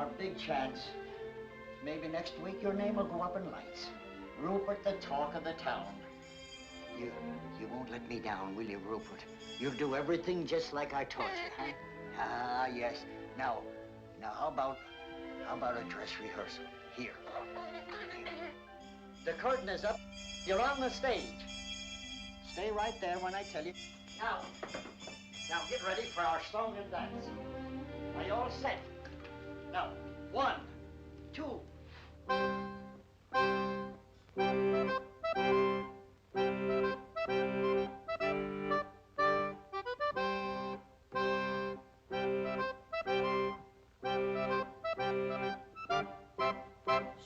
our big chance. Maybe next week your name will go up in lights. Rupert, the talk of the town. You won't let me down, will you, Rupert? You'll do everything just like I taught you, huh? Ah, yes. Now, how about a dress rehearsal? Here. The curtain is up. You're on the stage. Stay right there when I tell you. Now get ready for our song and dance. Are you all set? Now, 1, 2.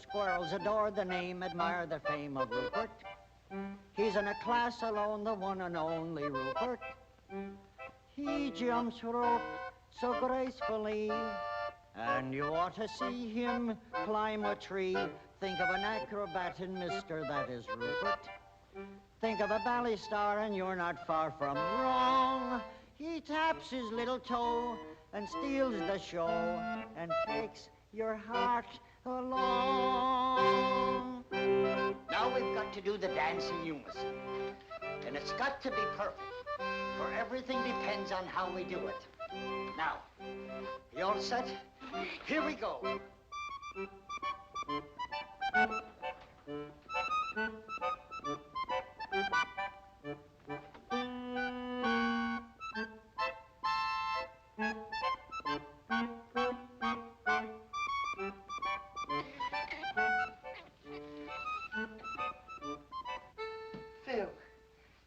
Squirrels adore the name, admire the fame of Rupert. He's in a class alone, the one and only Rupert. He jumps rope so gracefully, and you ought to see him climb a tree. Think of an acrobat in Mister, that is Rupert. Think of a ballet star and you're not far from wrong. He taps his little toe and steals the show and takes your heart along. Now we've got to do the dance in unison. And it's got to be perfect, for everything depends on how we do it. Now, you all set? Here we go.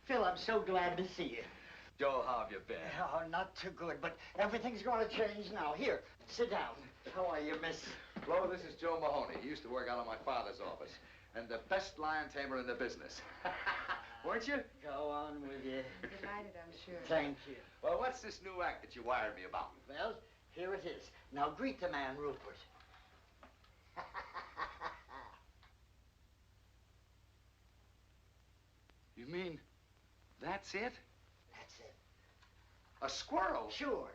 Phil, I'm so glad to see you. Joe, how have you been? Oh, not too good, but everything's going to change now. Here, sit down. How are you, miss? Flo, this is Joe Mahoney. He used to work out of my father's office. And the best lion tamer in the business. Weren't you? Go on with you. Delighted, I'm sure. Thank you. Well, what's this new act that you wired me about? Well, here it is. Now greet the man, Rupert. You mean that's it? That's it. A squirrel? Sure.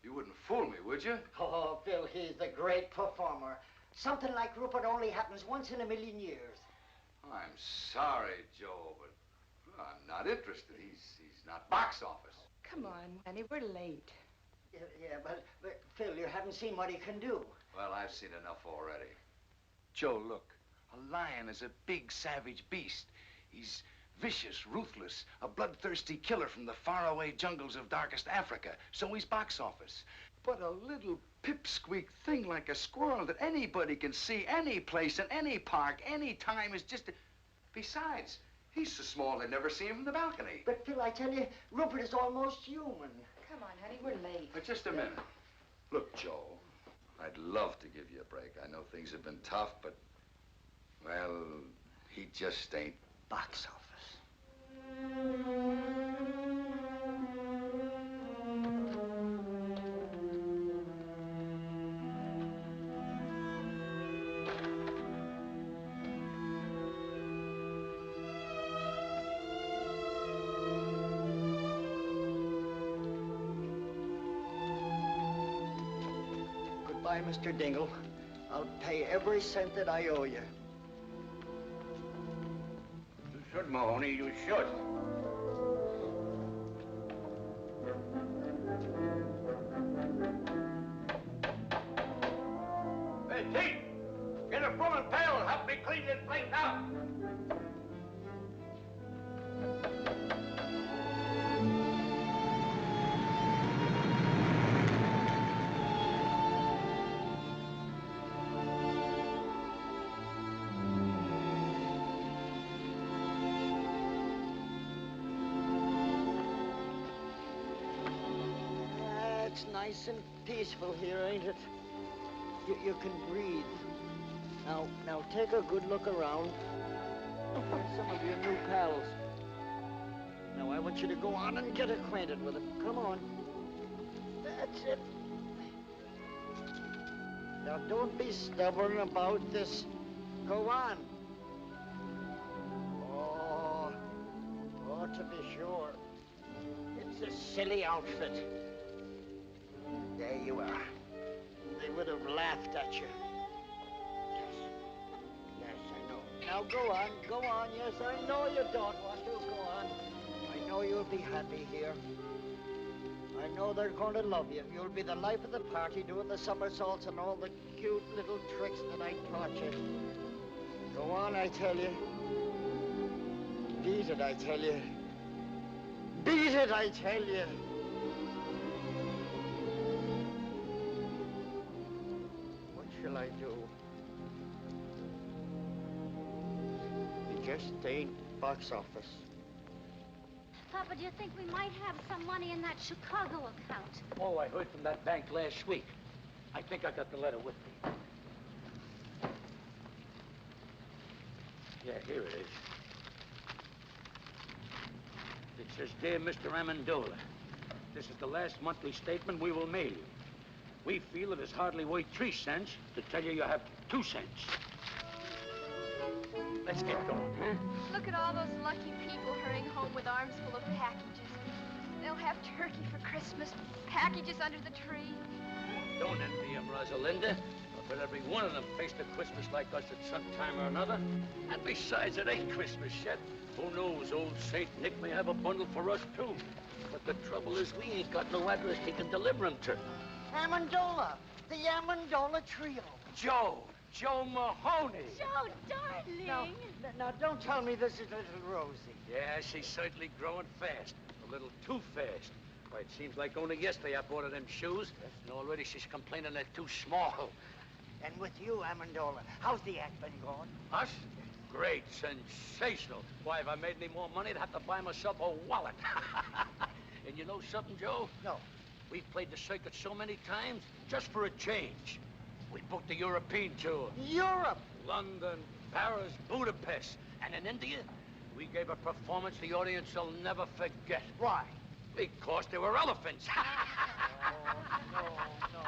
You wouldn't fool me, would you? Oh, Phil, he's the great performer. Something like Rupert only happens once in a million years. I'm sorry, Joe, but well, I'm not interested. He's not box office. Come on, honey, we're late. Yeah, but Phil, you haven't seen what he can do. Well, I've seen enough already. Joe, look. A lion is a big, savage beast. He's vicious, ruthless, a bloodthirsty killer from the faraway jungles of darkest Africa. So he's box office. But a little pipsqueak thing like a squirrel that anybody can see any place, in any park, any time is just... Besides, he's so small they'd never see him from the balcony. But, Phil, I tell you, Rupert is almost human. Come on, honey, we're late. But just a minute. Look, Joe, I'd love to give you a break. I know things have been tough, but, well, he just ain't box office. Goodbye, Mr. Dingle. I'll pay every cent that I owe you. You should, Mahoney, you should. Hey, Tate! Get a broom and pail and help me clean this place out! Nice and peaceful here, ain't it? You can breathe. Now take a good look around. Some of your new pals. Now I want you to go on and get acquainted with them. Come on. That's it. Now don't be stubborn about this. Go on. Oh, to be sure. It's a silly outfit. There you are. they would have laughed at you. Yes. Yes, I know. Now go on. Yes, I know you don't want to. Go on. I know you'll be happy here. I know they're going to love you. You'll be the life of the party, doing the somersaults and all the cute little tricks that I taught you. Go on, I tell you. Beat it, I tell you. Beat it, I tell you. What shall I do? It just ain't box office. Papa, do you think we might have some money in that Chicago account? Oh, I heard from that bank last week. I think I got the letter with me. Yeah, here it is. It says, Dear Mr. Amendola, this is the last monthly statement we will mail you. We feel it is hardly worth 3 cents to tell you have 2 cents. Let's get going, huh? Look at all those lucky people hurrying home with arms full of packages. They'll have turkey for Christmas, packages under the tree. Don't envy them, Rosalinda. But every one of them faced a Christmas like us at some time or another. And besides, it ain't Christmas yet. Who knows, old Saint Nick may have a bundle for us, too. But the trouble is we ain't got no address he can deliver them to. Amendola, the Amendola Trio. Joe Mahoney. Joe, darling. Now, don't tell me this is little Rosie. Yeah, she's certainly growing fast. A little too fast. Why, it seems like only yesterday I bought her them shoes, and already she's complaining they're too small. And with you, Amendola, how's the act been going? Us? Great, sensational. Why, if I made any more money, I'd have to buy myself a wallet. And you know something, Joe? No. We've played the circuit so many times, just for a change. We booked the European tour. Europe! London, Paris, Budapest. And in India, we gave a performance the audience will never forget. Why? Because there were elephants. No.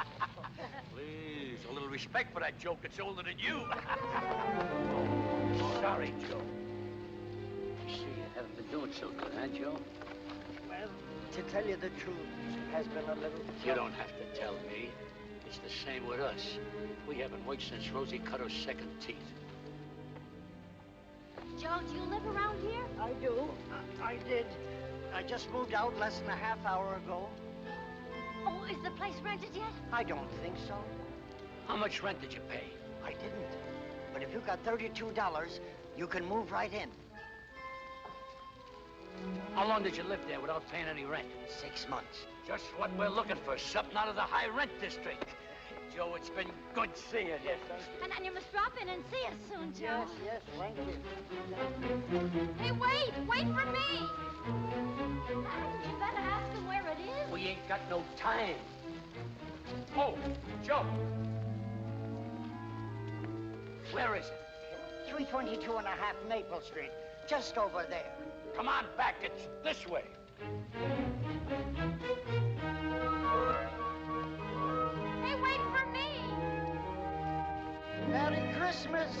Please, a little respect for that joke. It's older than you. Sorry, Joe. You see, you haven't been doing so good, huh, Joe? Well, to tell you the truth, it has been a little... You don't have to tell me. It's the same with us. We haven't worked since Rosie cut her second teeth. Joe, do you live around here? I do. I did. I just moved out less than a half hour ago. Oh, is the place rented yet? I don't think so. How much rent did you pay? I didn't. But if you got $32, you can move right in. How long did you live there without paying any rent? 6 months. Just what we're looking for, something out of the high rent district. Joe, it's been good seeing you. Yes, And you must drop in and see us soon, Joe. Yes, thank you. Hey, wait for me. Hadn't you better ask him where it is? We ain't got no time. Oh, Joe. Where is it? 322 and a half Maple Street, just over there. Come on back, it's this way. Hey, wait for me. Merry Christmas.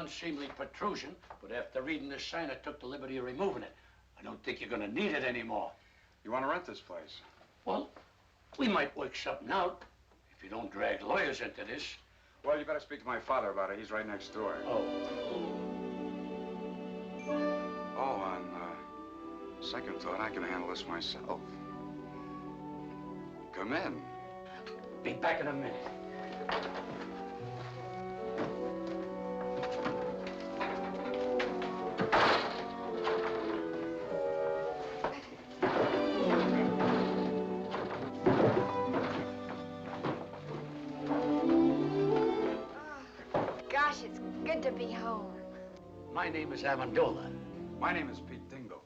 unseemly protrusion, but after reading the sign, I took the liberty of removing it. I don't think you're gonna need it anymore. You want to rent this place? Well, we might work something out if you don't drag lawyers into this. Well, you better speak to my father about it. He's right next door. Oh. Oh, on second thought, I can handle this myself. Come in. Be back in a minute. Gosh, it's good to be home. My name is Amendola. My name is Pete Dingle.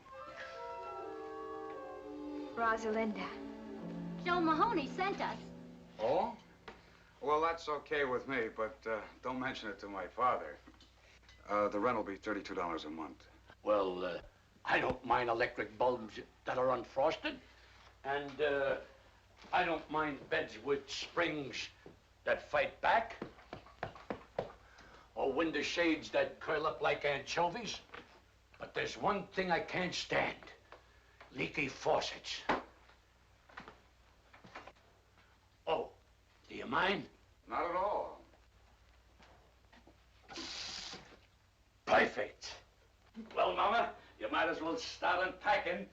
Rosalinda. Joe Mahoney sent us. Oh? Well, that's okay with me, but don't mention it to my father. The rent will be $32 a month. Well, I don't mind electric bulbs that are unfrosted. And I don't mind beds with springs that fight back. Or window shades that curl up like anchovies. But there's one thing I can't stand. Leaky faucets. Oh, do you mind? Not at all. Perfect. Well, Mama, you might as well start unpacking.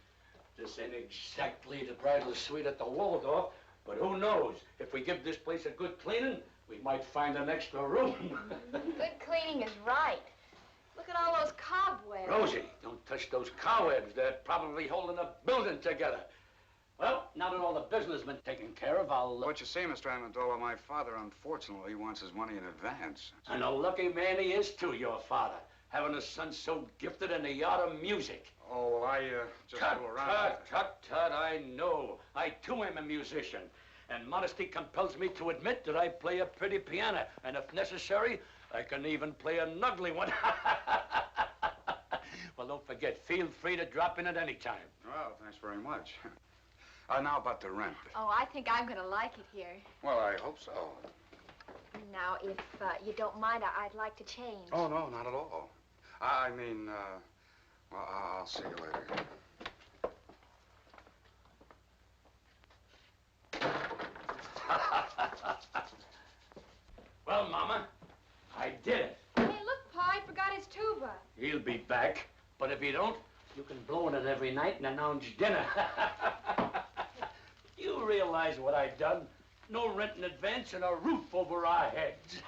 This ain't exactly the bridal suite at the Waldorf, but who knows? If we give this place a good cleaning, we might find an extra room. Good cleaning is right. Look at all those cobwebs. Rosie, don't touch those cobwebs. They're probably holding the building together. Well, now that all the business has been taken care of, I'll... What you see, Mr. Amendola, my father, unfortunately, wants his money in advance. And a lucky man he is, too, your father. Having a son so gifted in the art of music. Oh, well, I just Tut, fool around. tut, I know. I, too, am a musician. And modesty compels me to admit that I play a pretty piano. And if necessary, I can even play an ugly one. Well, don't forget, feel free to drop in at any time. Well, thanks very much. Now about the rent. Oh, I think I'm gonna like it here. Well, I hope so. Now, if you don't mind, I'd like to change. Oh, no, not at all. I mean, well, I'll see you later. Well, Mama, I did it. Hey, look, Pa, I forgot his tuba. He'll be back. But if he don't, you can blow in it every night and announce dinner. You realize what I done? No rent in advance and a roof over our heads.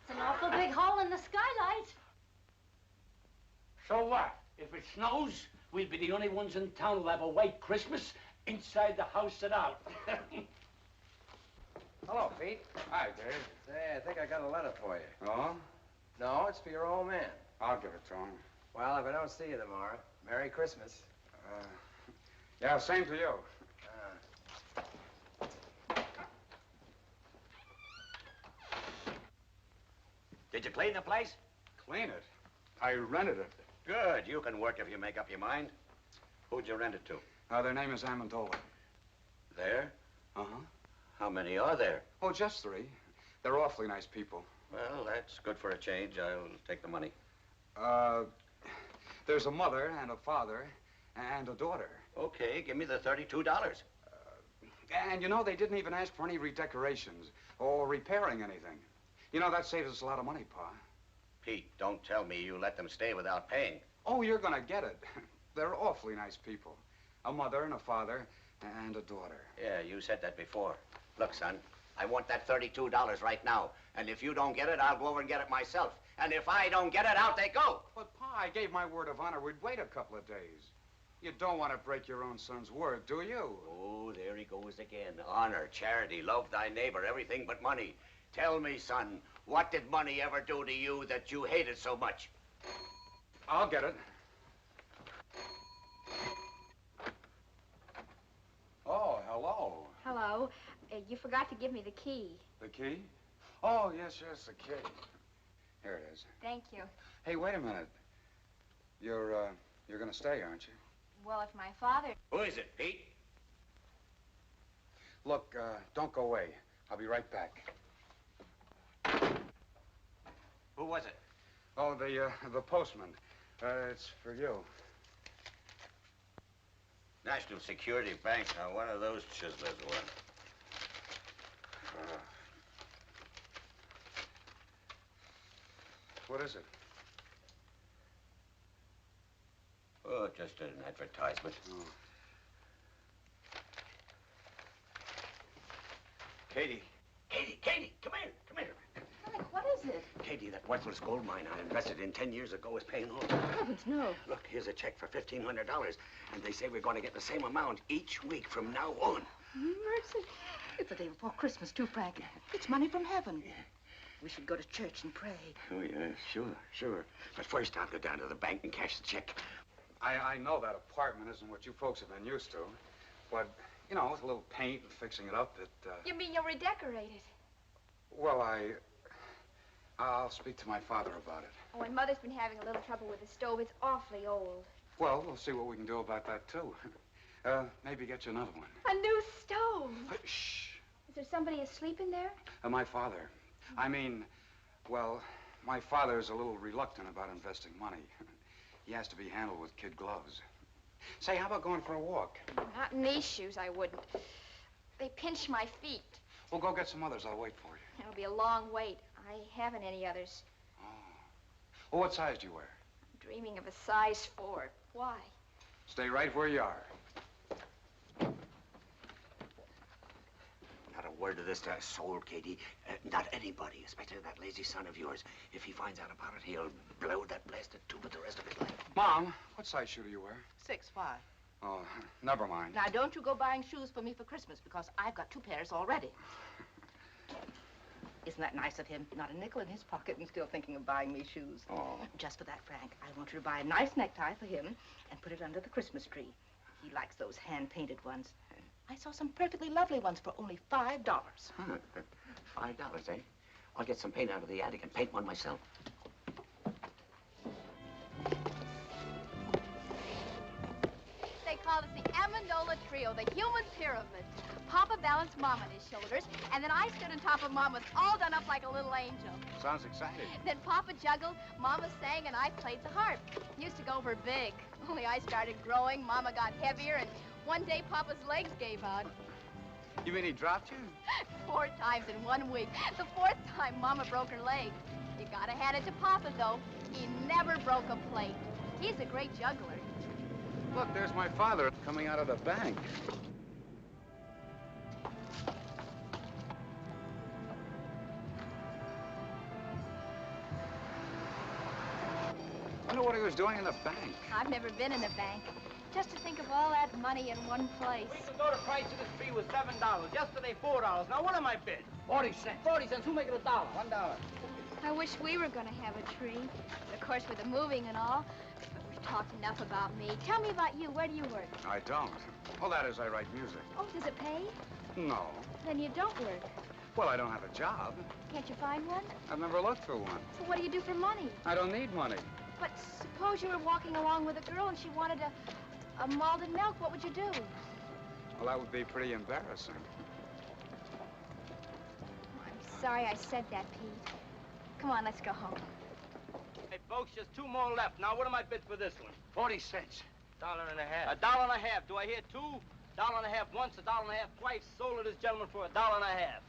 It's an awful big hole in the skylight. So what? If it snows, we'll be the only ones in town who'll have a white Christmas inside the house and out. Hello, Pete. Hi, Dave. Say, I think I got a letter for you. Oh? No, it's for your old man. I'll give it to him. Well, if I don't see you tomorrow, Merry Christmas. Yeah, same to you. Did you clean the place? Clean it? I rented it. Good. You can work if you make up your mind. Who'd you rent it to? Their name is Amendola. There? Uh-huh. How many are there? Oh, just 3. They're awfully nice people. Well, that's good for a change. I'll take the money. There's a mother and a father and a daughter. Okay, give me the $32. And, you know, they didn't even ask for any redecorations or repairing anything. You know, that saves us a lot of money, Pa. Pete, don't tell me you let them stay without paying. Oh, you're gonna get it. They're awfully nice people. A mother and a father and a daughter. Yeah, you said that before. Look, son, I want that $32 right now. And if you don't get it, I'll go over and get it myself. And if I don't get it, out they go. But, Pa, I gave my word of honor we'd wait a couple of days. You don't want to break your own son's word, do you? Oh, there he goes again. Honor, charity, love thy neighbor, everything but money. Tell me, son, what did money ever do to you that you hated so much? I'll get it. Oh, hello. Hello. You forgot to give me the key. The key? Oh, yes, the key. Here it is. Thank you. Hey, wait a minute. You're gonna stay, aren't you? Well, if my father... Who is it, Pete? Look, don't go away. I'll be right back. was it? Oh, the postman. It's for you. National Security Bank. Now, one of those chiselers won. What is it? Oh, just an advertisement. Oh. Katie, come here. Frank, what is it? Katie, that worthless gold mine I invested in 10 years ago is paying off. Heavens, no. Look, here's a check for $1,500, and they say we're going to get the same amount each week from now on. Mercy. It's the day before Christmas, too, Frank. It's money from heaven. We should go to church and pray. Oh, yeah, sure. But first, I'll go down to the bank and cash the check. I know that apartment isn't what you folks have been used to, but, you know, with a little paint and fixing it up, You mean you'll redecorate it? Well, I'll speak to my father about it. Oh, and Mother's been having a little trouble with the stove. It's awfully old. Well, we'll see what we can do about that, too. Maybe get you another one. A new stove. Shh. Is there somebody asleep in there? My father. I mean, well, my father's a little reluctant about investing money. He has to be handled with kid gloves. Say, how about going for a walk? Not in these shoes, I wouldn't. They pinch my feet. Well, go get some others. I'll wait for you. It'll be a long wait. I haven't any others. Oh. Well, what size do you wear? I'm dreaming of a size 4. Why? Stay right where you are. Not a word of this to a soul, Katie. Not anybody, especially that lazy son of yours. If he finds out about it, he'll blow that blasted tube the rest of his life. Mom, what size shoe do you wear? 6'5". Oh, never mind. Now, don't you go buying shoes for me for Christmas, because I've got 2 pairs already. Isn't that nice of him? Not a nickel in his pocket and still thinking of buying me shoes. Oh. Just for that, Frank, I want you to buy a nice necktie for him and put it under the Christmas tree. He likes those hand-painted ones. I saw some perfectly lovely ones for only $5. Huh. $5, eh? I'll get some paint out of the attic and paint one myself. They call us the Amendola Trio, the human pyramid. Papa balanced Mama on his shoulders, and then I stood on top of Mama's, all done up like a little angel. Sounds exciting. Then Papa juggled, Mama sang, and I played the harp. Used to go for big. Only I started growing, Mama got heavier, and one day Papa's legs gave out. You mean he dropped you? 4 times in 1 week. The 4th time, Mama broke her leg. You gotta hand it to Papa, though. He never broke a plate. He's a great juggler. Look, there's my father coming out of the bank. I wonder what he was doing in the bank. I've never been in a bank. Just to think of all that money in one place. We could go to price of this tree was $7. Yesterday, $4. Now, what am I bid? 40 cents. 40 cents. Who make it $1? $1. I wish we were gonna have a tree. Of course, with the moving and all. But we've talked enough about me. Tell me about you. Where do you work? I don't. Well, that is, I write music. Oh, does it pay? No. Then you don't work. Well, I don't have a job. Can't you find one? I've never looked for one. So what do you do for money? I don't need money. But suppose you were walking along with a girl and she wanted a malted milk. What would you do? Well, that would be pretty embarrassing. Oh, I'm sorry I said that, Pete. Come on, let's go home. Hey, folks, just 2 more left. Now, what am I bid for this one? 40 cents. $1.50. $1.50. Do I hear 2? $1.50 once, $1.50 twice. Sold to this gentleman for $1.50.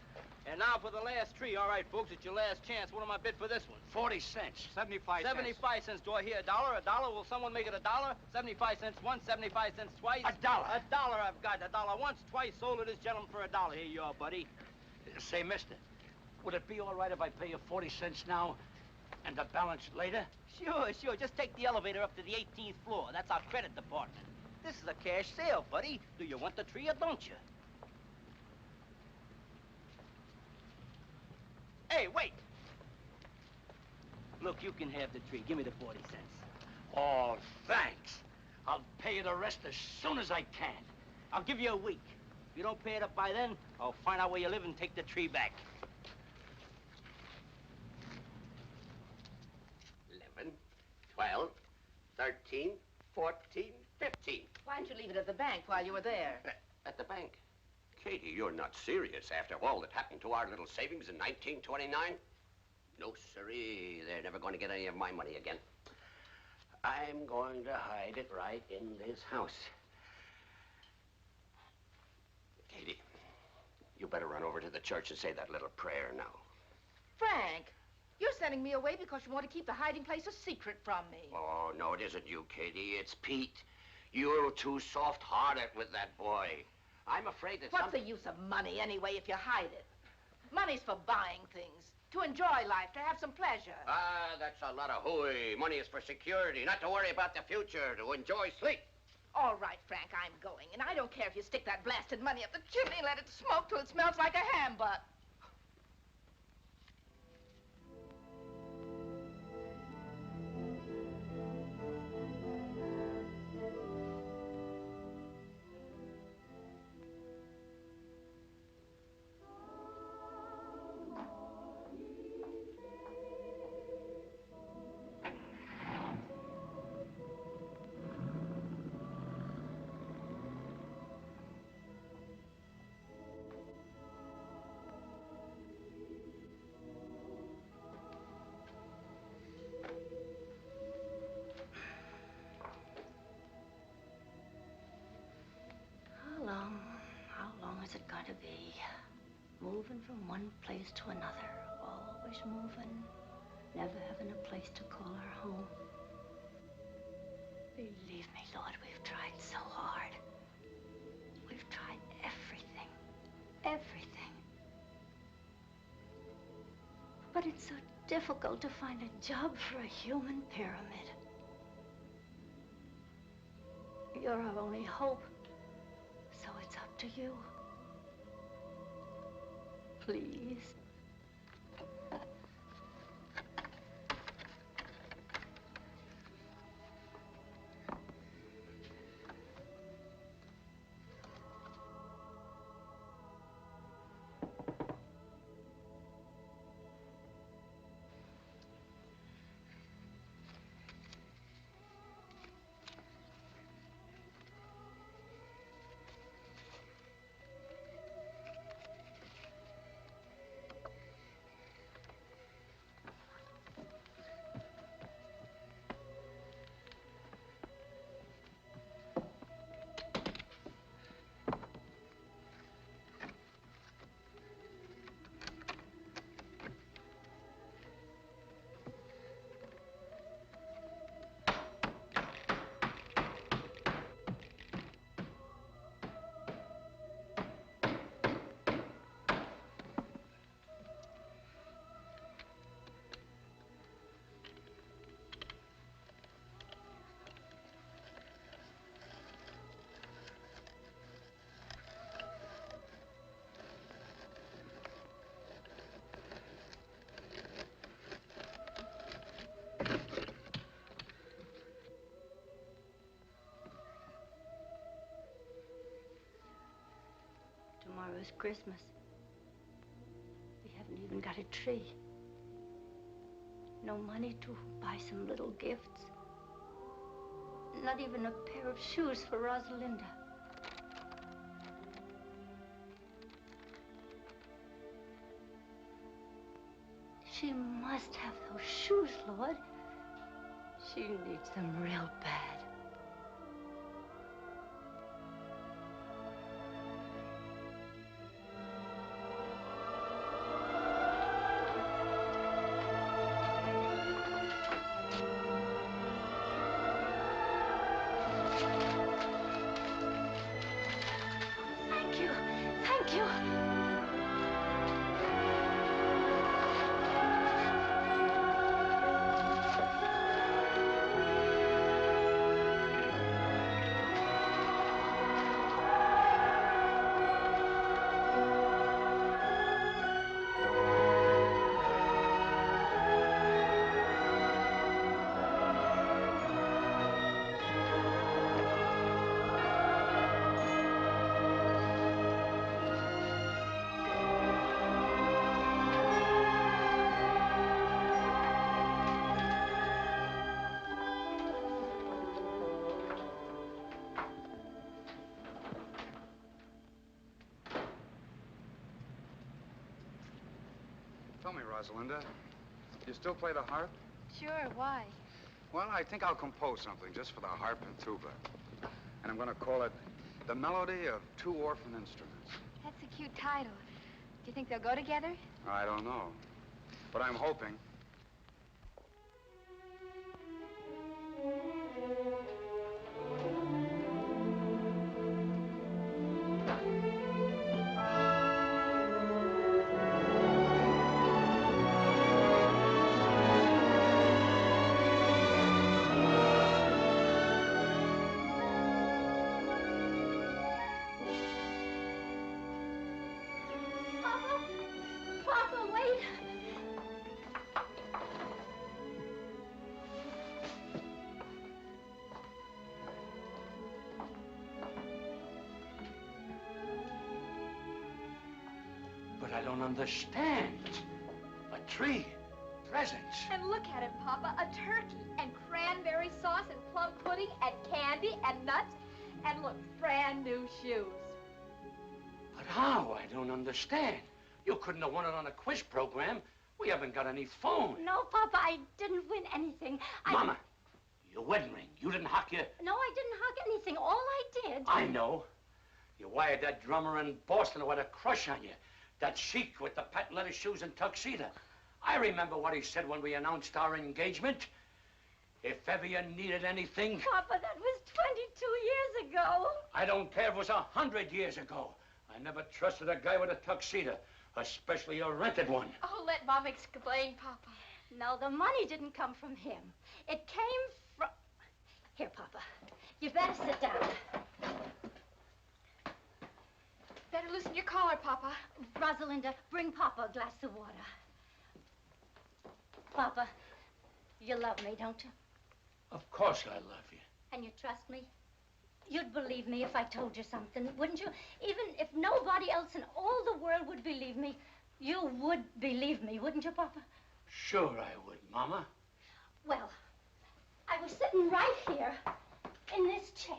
And now for the last tree. All right, folks, it's your last chance. What am I bid for this one? 40 cents. 75 cents. 75 cents. Do I hear $1? $1? Will someone make it $1? 75 cents once, 75 cents twice. $1. $1 I've got. $1 once, twice. Sold to this gentleman for $1. Here you are, buddy. Say, mister, would it be all right if I pay you 40 cents now and the balance later? Sure. Just take the elevator up to the 18th floor. That's our credit department. This is a cash sale, buddy. Do you want the tree or don't you? Hey, wait! Look, you can have the tree. Give me the 40 cents. Oh, thanks. I'll pay you the rest as soon as I can. I'll give you a week. If you don't pay it up by then, I'll find out where you live and take the tree back. 11, 12, 13, 14, 15. Why didn't you leave it at the bank while you were there? At the bank. Katie, you're not serious after all that happened to our little savings in 1929? No, sirree. They're never going to get any of my money again. I'm going to hide it right in this house. Katie, you better run over to the church and say that little prayer now. Frank, you're sending me away because you want to keep the hiding place a secret from me. Oh, no, it isn't you, Katie. It's Pete. You're too soft-hearted with that boy. I'm afraid that What's the use of money, anyway, if you hide it? Money's for buying things, to enjoy life, to have some pleasure. Ah, that's a lot of hooey. Money is for security, not to worry about the future, to enjoy sleep. All right, Frank, I'm going. And I don't care if you stick that blasted money up the chimney and let it smoke till it smells like a ham butt. How long is it going to be? Moving from one place to another, always moving, never having a place to call our home. Believe me, Lord, we've tried so hard. We've tried everything, everything. But it's so difficult to find a job for a human pyramid. You're our only hope. So it's up to you. Please. Tomorrow's Christmas. We haven't even got a tree. No money to buy some little gifts. Not even a pair of shoes for Rosalinda. She must have those shoes, Lord. She needs them real bad. Tell me, Rosalinda, do you still play the harp? Sure, why? Well, I think I'll compose something just for the harp and tuba. And I'm going to call it The Melody of Two Orphan Instruments. That's a cute title. Do you think they'll go together? I don't know. But I'm hoping. Papa, wait. But I don't understand. A tree, presents. And look at it, Papa. A turkey and cranberry sauce and plum pudding and candy and nuts. And look, brand new shoes. But how? I don't understand. You couldn't have won it on a quiz program. We haven't got any phone. No, Papa, I didn't win anything. Mama, your wedding ring. You didn't hock your... No, I didn't hug anything. All I did... I know. You wired that drummer in Boston who had a crush on you. That sheik with the patent leather shoes and tuxedo. I remember what he said when we announced our engagement. If ever you needed anything... Papa, that was 22 years ago. I don't care if it was 100 years ago. I never trusted a guy with a tuxedo, especially a rented one. Oh, let Mom explain, Papa. No, the money didn't come from him. It came from... Here, Papa. You better sit down. Better loosen your collar, Papa. Rosalinda, bring Papa a glass of water. Papa, you love me, don't you? Of course I love you. And you trust me? You'd believe me if I told you something, wouldn't you? Even if nobody else in all the world would believe me, you would believe me, wouldn't you, Papa? Sure I would, Mama. Well, I was sitting right here in this chair,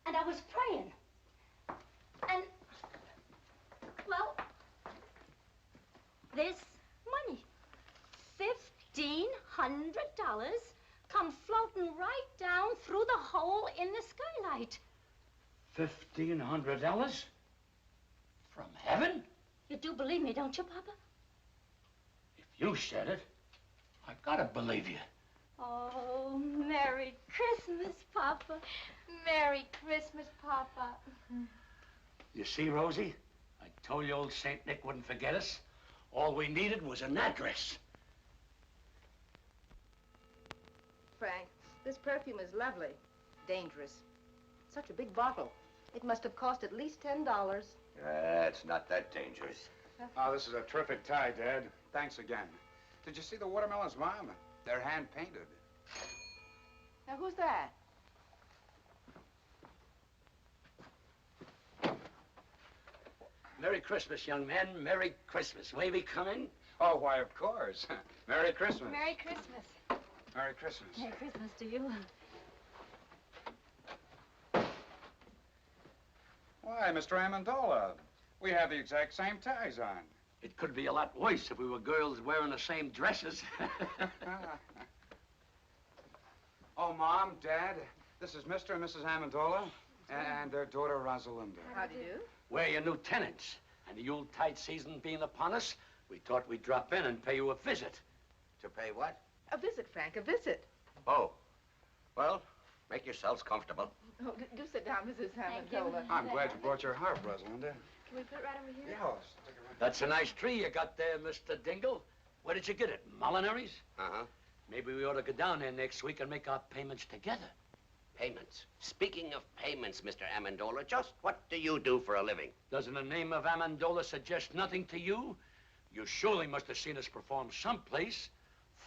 and I was praying. And, well, this money, $1,500, come floating right down through the hole in the skylight. $1,500? From heaven? You do believe me, don't you, Papa? If you said it, I gotta believe you. Oh, Merry Christmas, Papa. Merry Christmas, Papa. You see, Rosie? I told you old St. Nick wouldn't forget us. All we needed was an address. Frank, this perfume is lovely. Dangerous. Such a big bottle. It must have cost at least $10. It's not that dangerous. Oh, this is a terrific tie, Dad. Thanks again. Did you see the watermelons, Mom? They're hand-painted. Now, who's that? Merry Christmas, young man. Merry Christmas. May we come in? Oh, why, of course. Merry Christmas. Merry Christmas. Merry Christmas. Merry Christmas to you. Why, Mr. Amendola, we have the exact same ties on. It could be a lot worse if we were girls wearing the same dresses. Oh, Mom, Dad, this is Mr. and Mrs. Amendola and their daughter, Rosalinda. How do you do? We're your new tenants. And the Yuletide season being upon us, we thought we'd drop in and pay you a visit. To pay what? A visit, Frank, a visit. Oh. Well, make yourselves comfortable. Oh, do sit down, Mrs. Thank you. Amendola. I'm glad you brought your harp, Rosalinda. Can we put it right over here? Yeah, stick it right. That's a nice tree you got there, Mr. Dingle. Where did you get it? Molinary's? Uh-huh. Maybe we ought to go down there next week and make our payments together. Payments. Speaking of payments, Mr. Amendola, just what do you do for a living? Doesn't the name of Amendola suggest nothing to you? You surely must have seen us perform someplace.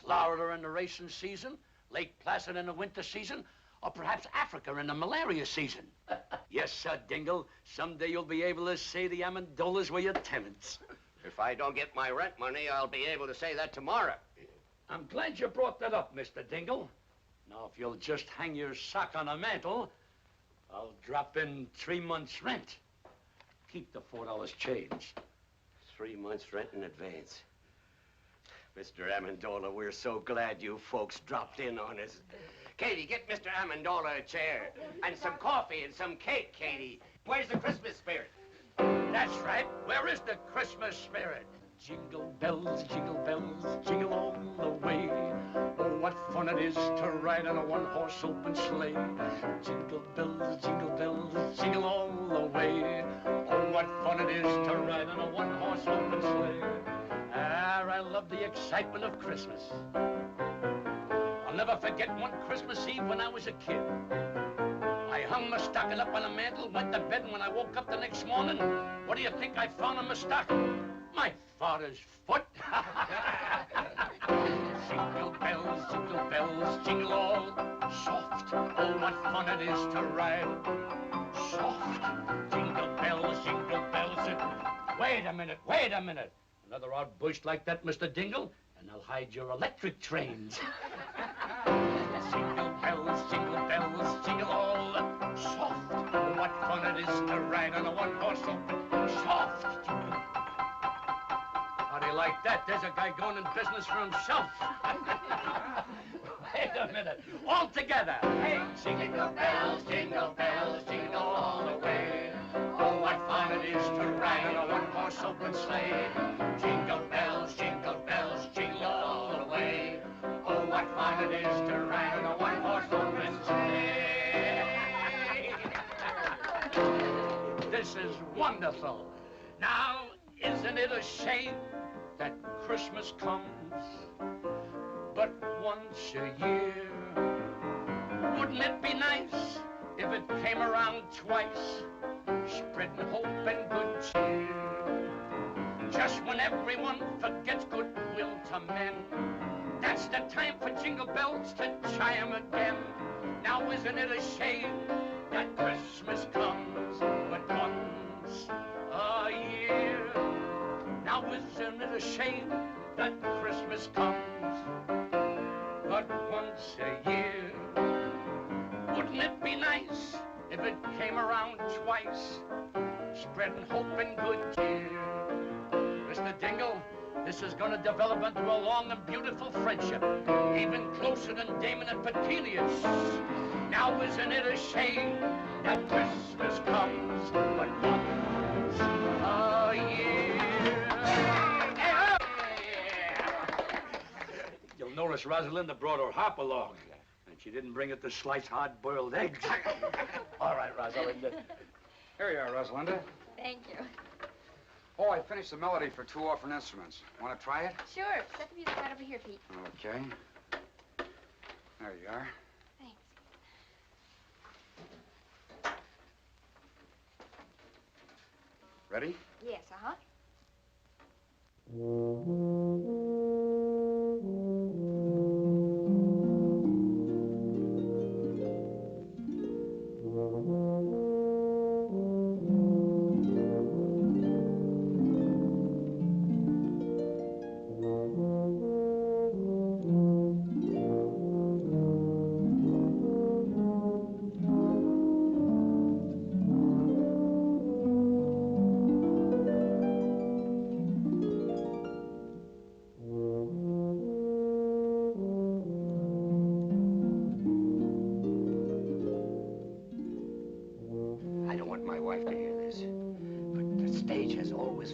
Florida in the racing season, Lake Placid in the winter season, or perhaps Africa in the malaria season. Yes, sir, Dingle. Someday you'll be able to say the Amendolas were your tenants. If I don't get my rent money, I'll be able to say that tomorrow. I'm glad you brought that up, Mr. Dingle. Now, if you'll just hang your sock on a mantle, I'll drop in 3 months' rent. Keep the $4 change. 3 months' rent in advance. Mr. Amendola, we're so glad you folks dropped in on us. Katie, get Mr. Amendola a chair. And some coffee and some cake, Katie. Where's the Christmas spirit? That's right. Where is the Christmas spirit? Jingle bells, jingle all the way. Oh, what fun it is to ride on a one-horse open sleigh. Jingle bells, jingle all the way. Oh, what fun it is to ride on a one-horse open sleigh. Ah, I love the excitement of Christmas. I'll never forget one Christmas Eve when I was a kid. I hung my stocking up on a mantle, went to bed, and when I woke up the next morning, what do you think I found on my stocking? My father's foot. Jingle bells, jingle all soft. Oh, what fun it is to ride soft. Jingle bells, Wait a minute. Another outburst like that, Mr. Dingle, and I'll hide your electric trains. Jingle bells, jingle all soft. Oh, what fun it is to ride on a one-horse open soft. How do you like that? There's a guy going in business for himself. Wait a minute. All together. Hey, jingle bells, jingle all the way. Oh, what fun it is to ride on a one-horse open sleigh. Jingle bells, jingle all the way. Oh, what fun it is to ride on a one-horse open sleigh. This is wonderful. Now, isn't it a shame that Christmas comes but once a year? Wouldn't it be nice if it came around twice, spreading hope and good cheer? Just when everyone forgets goodwill to men, that's the time for jingle bells to chime again. Now isn't it a shame that Christmas comes but once a year? Now isn't it a shame that Christmas comes but once a year? Wouldn't it be nice if it came around twice, spreading hope and good cheer? Mr. Dingle, this is going to develop into a long and beautiful friendship, even closer than Damon and Petilius. Now isn't it a shame that Christmas comes but once a year? You'll notice Rosalinda brought her harp along, and she didn't bring it to slice hard-boiled eggs. All right, Rosalinda. Here you are, Rosalinda. Thank you. Oh, I finished the melody for 2 orphan instruments. Want to try it? Sure. Set the music right over here, Pete. Okay. There you are. Thanks. Ready? Yes, uh-huh.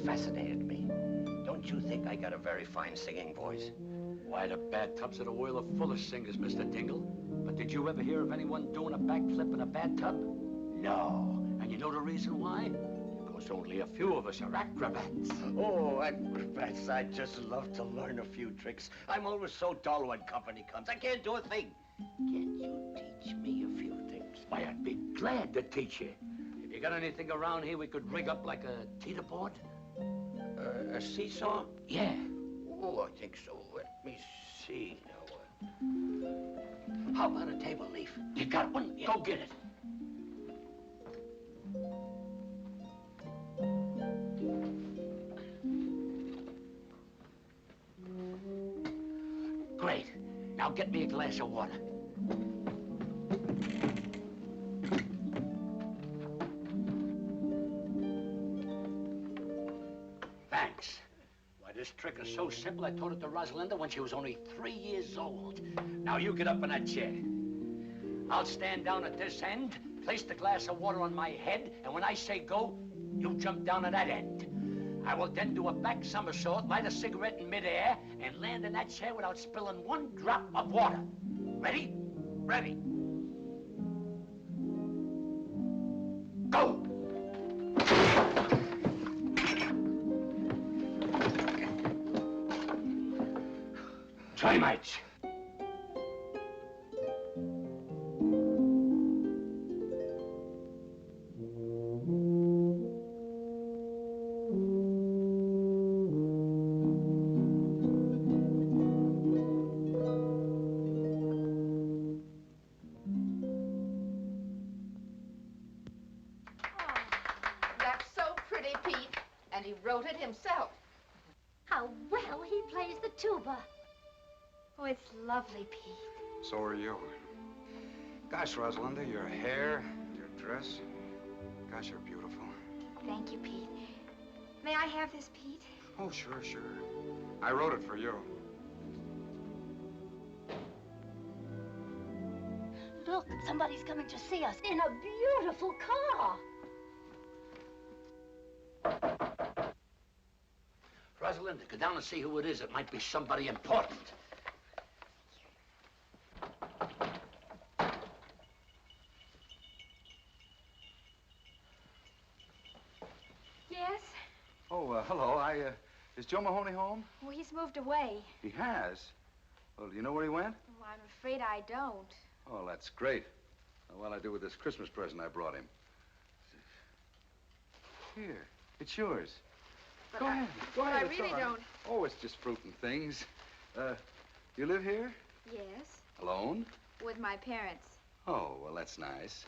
Fascinated me. Don't you think I got a very fine singing voice? Why, the bathtubs of the world are full of singers, Mr. Dingle. But did you ever hear of anyone doing a backflip in a bathtub? No. And you know the reason why? Because only a few of us are acrobats. Oh, acrobats, I'd just love to learn a few tricks. I'm always so dull when company comes. I can't do a thing. Can't you teach me a few things? Why, I'd be glad to teach you. If you got anything around here we could rig up like a teeter-board? A seesaw? Yeah. Oh, I think so. Let me see now. How about a table leaf? You got one? Yeah. Go get it. Great. Now get me a glass of water. Thanks. Why, this trick is so simple, I taught it to Rosalinda when she was only 3 years old. Now, you get up in that chair. I'll stand down at this end, place the glass of water on my head, and when I say go, you jump down at that end. I will then do a back somersault, light a cigarette in midair, and land in that chair without spilling one drop of water. Ready? Ready. Go! Try, mates. That's so pretty, Pete. And he wrote it himself. How well he plays the tuba. Oh, it's lovely, Pete. So are you. Gosh, Rosalinda, your hair, your dress, gosh, you're beautiful. Thank you, Pete. May I have this, Pete? Oh, sure, sure. I wrote it for you. Look, somebody's coming to see us in a beautiful car. Rosalinda, go down and see who it is. It might be somebody important. Yes? Oh, hello. Is Joe Mahoney home? Well, he's moved away. He has? Well, do you know where he went? Well, I'm afraid I don't. Oh, that's great. What'll I do with this Christmas present I brought him? Here, it's yours. But Go ahead. Go but ahead. I it's really all right. don't. Oh, it's just fruit and things. You live here? Yes? Alone? With my parents. Oh, well, that's nice.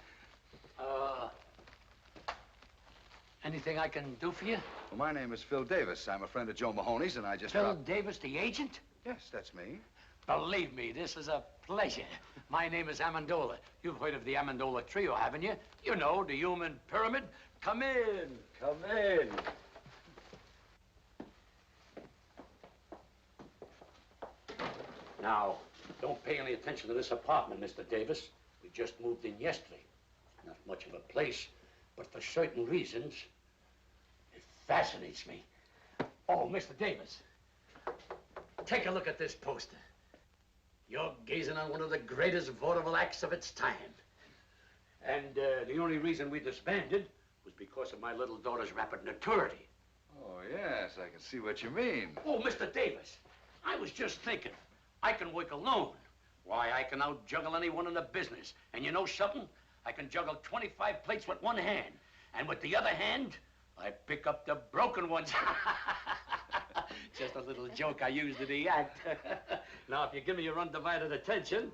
Anything I can do for you? Well, my name is Phil Davis. I'm a friend of Joe Mahoney's, and I just Phil dropped... Davis, the agent? Yes, that's me. Believe me, this is a pleasure. My name is Amendola. You've heard of the Amendola Trio, haven't you? You know, the human pyramid. Come in. Come in. Now, don't pay any attention to this apartment, Mr. Davis. We just moved in yesterday. It's not much of a place, but for certain reasons, it fascinates me. Oh, Mr. Davis, take a look at this poster. You're gazing on one of the greatest vaudeville acts of its time. And the only reason we disbanded was because of my little daughter's rapid maturity. Oh, yes, I can see what you mean. Oh, Mr. Davis, I was just thinking, I can work alone. Why, I can out-juggle anyone in the business. And you know something? I can juggle 25 plates with one hand. And with the other hand, I pick up the broken ones. Just a little joke I used in the act. Now, if you give me your undivided attention...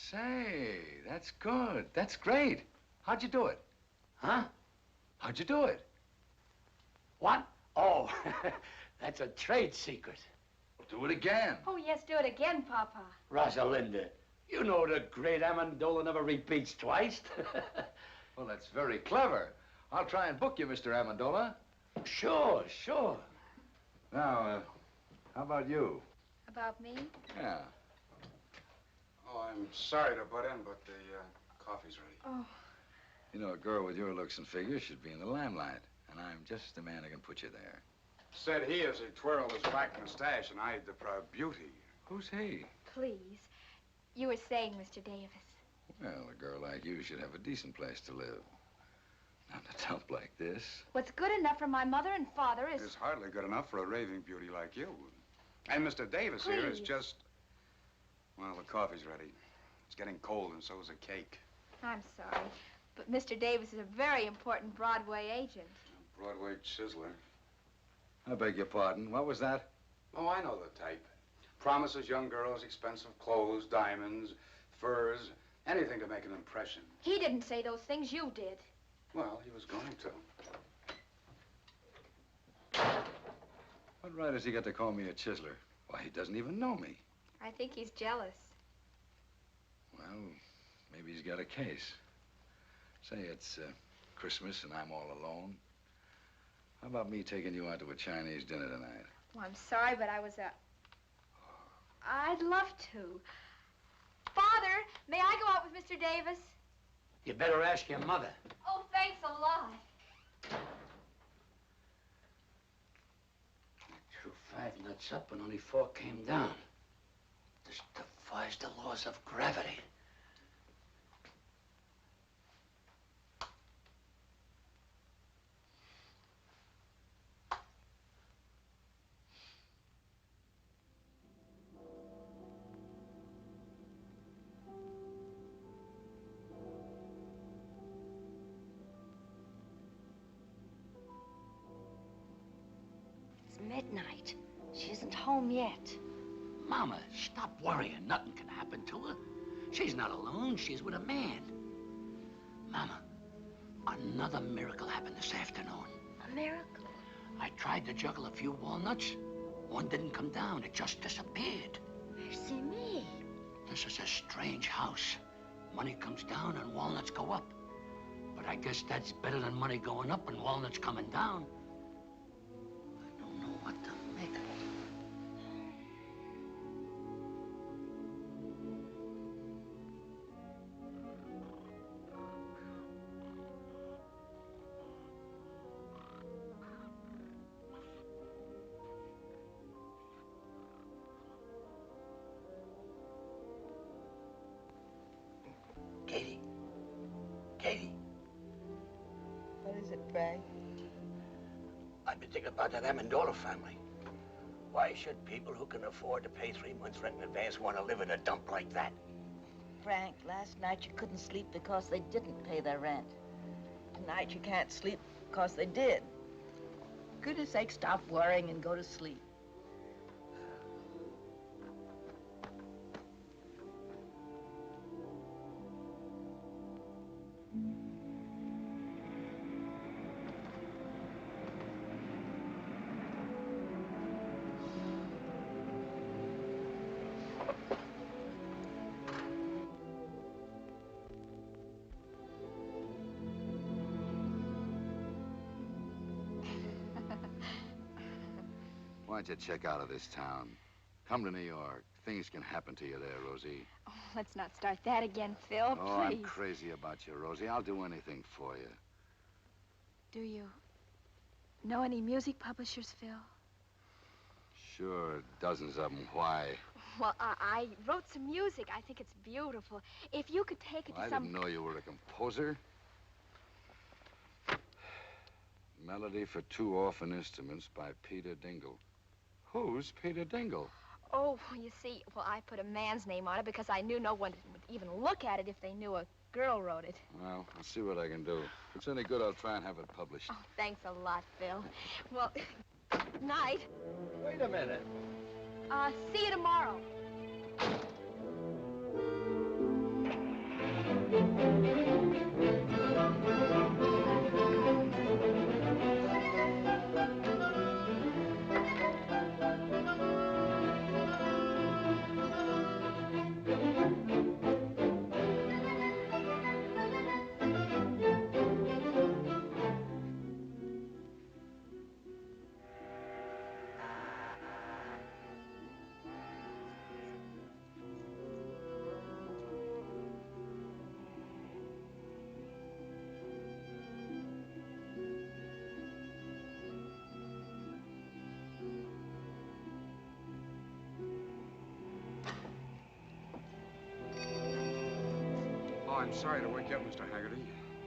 Say, that's good. That's great. How'd you do it? Huh? How'd you do it? What? Oh, that's a trade secret. Do it again. Oh, yes, do it again, Papa. Rosalinda, you know the great Amendola never repeats twice. Well, that's very clever. I'll try and book you, Mr. Amendola. Sure, sure. Now, how about you? About me? Yeah. Oh, I'm sorry to butt in, but the coffee's ready. Oh. You know, a girl with your looks and figure should be in the limelight, and I'm just the man who can put you there. Said he as he twirled his black mustache and eyed the proud beauty. Who's he? Please. You were saying, Mr. Davis. Well, a girl like you should have a decent place to live. Not a dump like this. What's good enough for my mother and father is... It's hardly good enough for a raving beauty like you. And Mr. Davis here is Please. just... Well, the coffee's ready. It's getting cold, and so is the cake. I'm sorry, but Mr. Davis is a very important Broadway agent. Broadway chiseler. I beg your pardon. What was that? Oh, I know the type. Promises young girls expensive clothes, diamonds, furs, anything to make an impression. He didn't say those things, you did. Well, he was going to. What right has he got to call me a chiseler? Why, he doesn't even know me. I think he's jealous. Well, maybe he's got a case. Say it's Christmas and I'm all alone. How about me taking you out to a Chinese dinner tonight? Well, I'm sorry, but I'd love to. Father, may I go out with Mr. Davis? You better ask your mother. Oh, thanks a lot. I threw 5 nuts up and only 4 came down. This defies the laws of gravity. Midnight. She isn't home yet. Mama, stop worrying. Nothing can happen to her. She's not alone. She's with a man. Mama, another miracle happened this afternoon. A miracle? I tried to juggle a few walnuts. One didn't come down. It just disappeared. Mercy me. This is a strange house. Money comes down and walnuts go up. But I guess that's better than money going up and walnuts coming down. I don't know what to make of it. Katie. Katie. What is it, Frank? I've been thinking about that Amendola family. Why should people who can afford to pay 3 months' rent in advance want to live in a dump like that? Frank, last night you couldn't sleep because they didn't pay their rent. Tonight you can't sleep because they did. For goodness sake, stop worrying and go to sleep. Why don't you check out of this town? Come to New York. Things can happen to you there, Rosie. Oh, let's not start that again, Phil, Oh, please. I'm crazy about you, Rosie. I'll do anything for you. Do you know any music publishers, Phil? Sure, dozens of them. Why? Well, I wrote some music. I think it's beautiful. If you could take it Well, to I didn't know you were a composer. Melody for 2 orphan instruments by Peter Dingle. Who's Peter Dingle? Oh, you see, well, I put a man's name on it because I knew no one would even look at it if they knew a girl wrote it. Well, I'll see what I can do. If it's any good, I'll try and have it published. Oh, thanks a lot, Phil. Well, night. Wait a minute. See you tomorrow. Oh, I'm sorry to wake you up, Mr. Haggerty.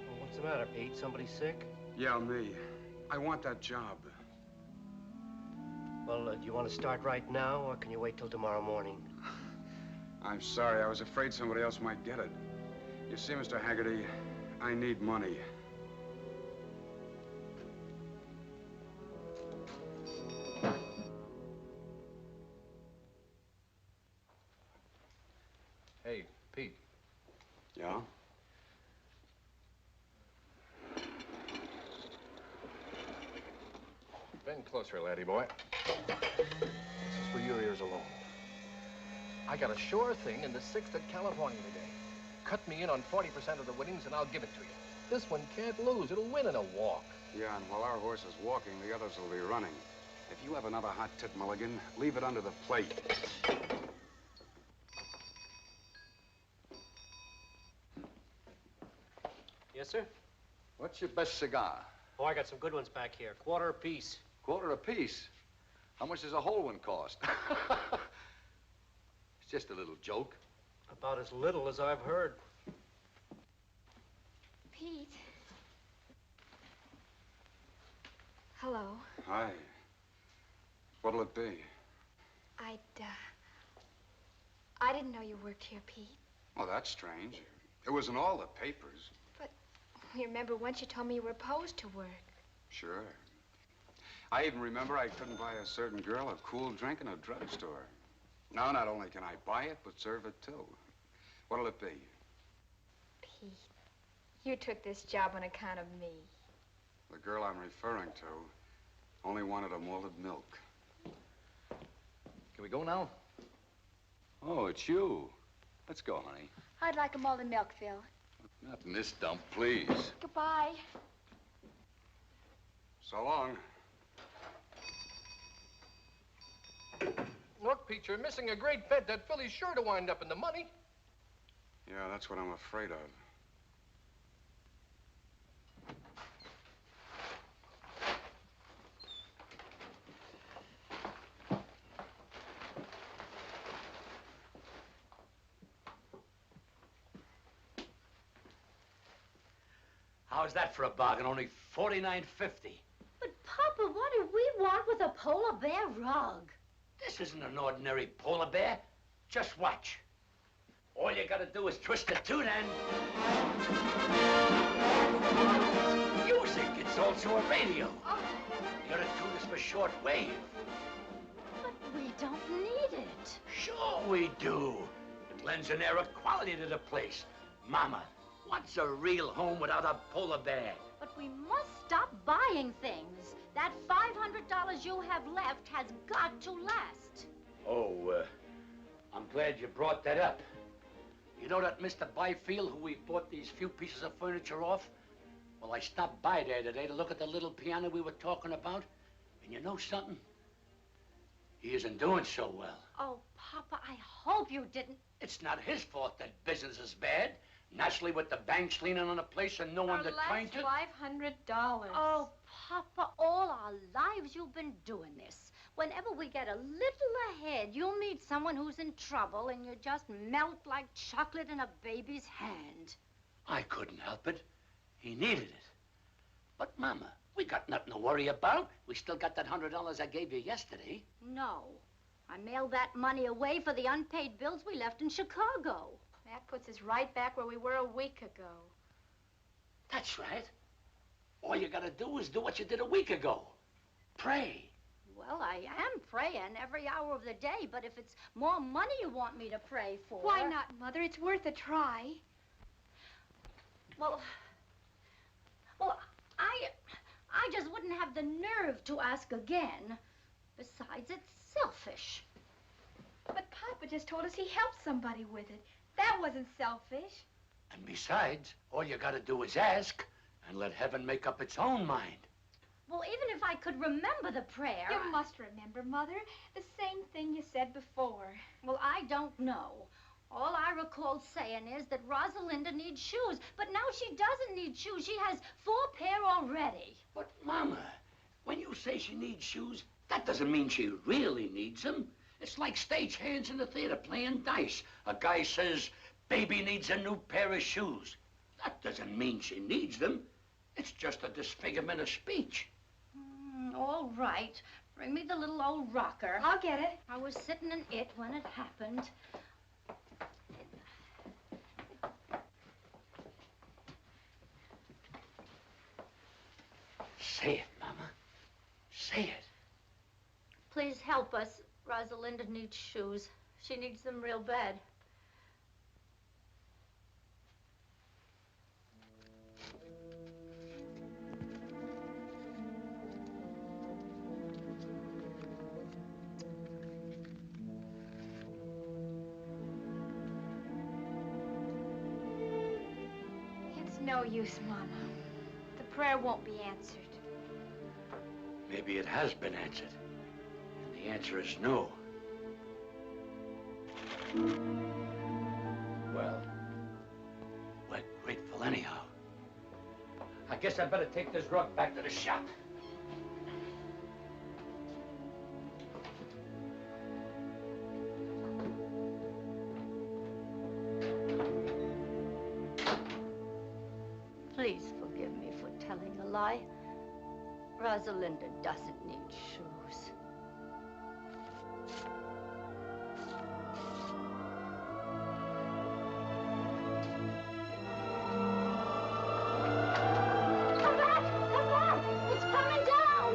Well, what's the matter, Pete? Somebody sick? Yeah, me. I want that job. Well, do you want to start right now, or can you wait till tomorrow morning? I'm sorry. I was afraid somebody else might get it. You see, Mr. Haggerty, I need money. Pete. Yeah? Bend closer, laddie boy. This is for your ears alone. I got a sure thing in the 6th at California today. Cut me in on 40% of the winnings and I'll give it to you. This one can't lose. It'll win in a walk. Yeah, and while our horse is walking, the others will be running. If you have another hot tit, Mulligan, leave it under the plate. Yes, sir? What's your best cigar? Oh, I got some good ones back here. Quarter apiece. Quarter apiece. How much does a whole one cost? It's just a little joke. About as little as I've heard. Pete. Hello. Hi. What'll it be? I didn't know you worked here, Pete. Oh, that's strange. It was in all the papers. But you remember once you told me you were opposed to work. Sure. I even remember I couldn't buy a certain girl a cool drink in a drugstore. Now, not only can I buy it, but serve it, too. What'll it be? Pete, you took this job on account of me. The girl I'm referring to only wanted a malted milk. Can we go now? Oh, it's you. Let's go, honey. I'd like a malted milk, Phil. Not in this dump, please. Goodbye. So long. Look, Pete, you're missing a great bet. That filly's sure to wind up in the money. Yeah, that's what I'm afraid of. How's that for a bargain? Only $49.50. But, Papa, what do we want with a polar bear rug? This isn't an ordinary polar bear. Just watch. All you gotta do is twist the tune and... music. It's also a radio. You gotta tune this for short wave. But we don't need it. Sure we do. It lends an air of quality to the place. Mama, what's a real home without a polar bear? But we must stop buying things. That $500 you have left has got to last. Oh, I'm glad you brought that up. You know that Mr. Byfield, who we bought these few pieces of furniture off? Well, I stopped by there today to look at the little piano we were talking about. And you know something? He isn't doing so well. Oh, Papa, I hope you didn't. It's not his fault that business is bad. Naturally, with the banks leaning on the place and no one to turn to. $500. Oh, Papa, all our lives you've been doing this. Whenever we get a little ahead, you'll meet someone who's in trouble and you just melt like chocolate in a baby's hand. I couldn't help it. He needed it. But, Mama, we got nothing to worry about. We still got that $100 I gave you yesterday. No. I mailed that money away for the unpaid bills we left in Chicago. That puts us right back where we were a week ago. That's right. All you gotta do is do what you did a week ago. Pray. Well, I am praying every hour of the day, but if it's more money you want me to pray for... Why not, Mother? It's worth a try. Well, I just wouldn't have the nerve to ask again. Besides, it's selfish. But Papa just told us he helped somebody with it. That wasn't selfish. And besides, all you gotta do is ask and let heaven make up its own mind. Well, even if I could remember the prayer... You must remember, Mother. The same thing you said before. Well, I don't know. All I recall saying is that Rosalinda needs shoes, but now she doesn't need shoes. She has 4 pair already. But, Mama, when you say she needs shoes, that doesn't mean she really needs them. It's like stagehands in the theater playing dice. A guy says, baby needs a new pair of shoes. That doesn't mean she needs them. It's just a disfigurement of speech. All right. Bring me the little old rocker. I'll get it. I was sitting in it when it happened. Say it, Mama. Say it. Please help us. Rosalinda needs shoes. She needs them real bad. She needs them real bad. Please help us. Rosalinda needs shoes. She needs them real bad. Please help us. Rosalinda needs shoes. She needs them real bad. Please help us. Rosalinda needs shoes. She needs them real bad. Please help us. Rosalinda needs shoes. She needs them real bad. no use, Mama. The prayer won't be answered. Maybe it has been answered. And the answer is no. Well, we're grateful anyhow. I guess I better take this rug back to the shop. Please forgive me for telling a lie. Rosalinda doesn't need shoes. Come back! Come back! It's coming down!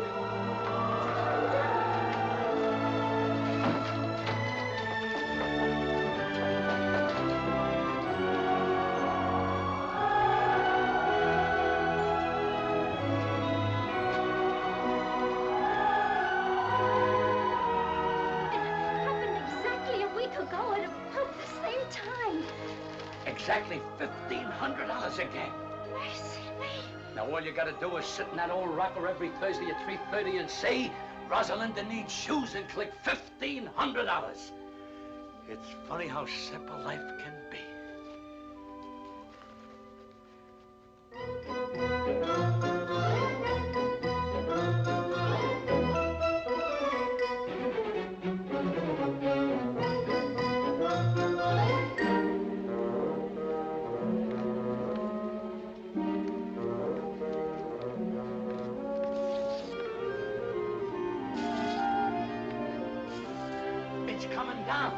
Exactly $1,500 again. Mercy me. Now all you gotta do is sit in that old rocker every Thursday at 3:30 and say, Rosalinda needs shoes, and click $1,500. It's funny how simple life can be. It's coming down.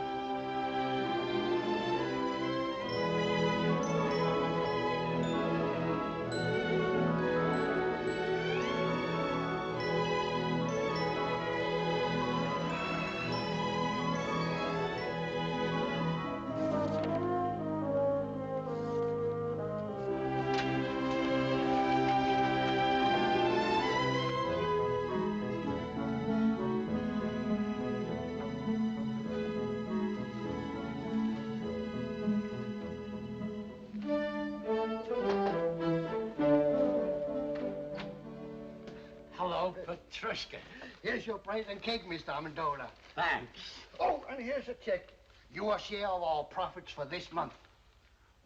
Hello, Petrushka. Here's your present cake, Mr. Amendola. Thanks. Oh, and here's a check. Your share of our profits for this month.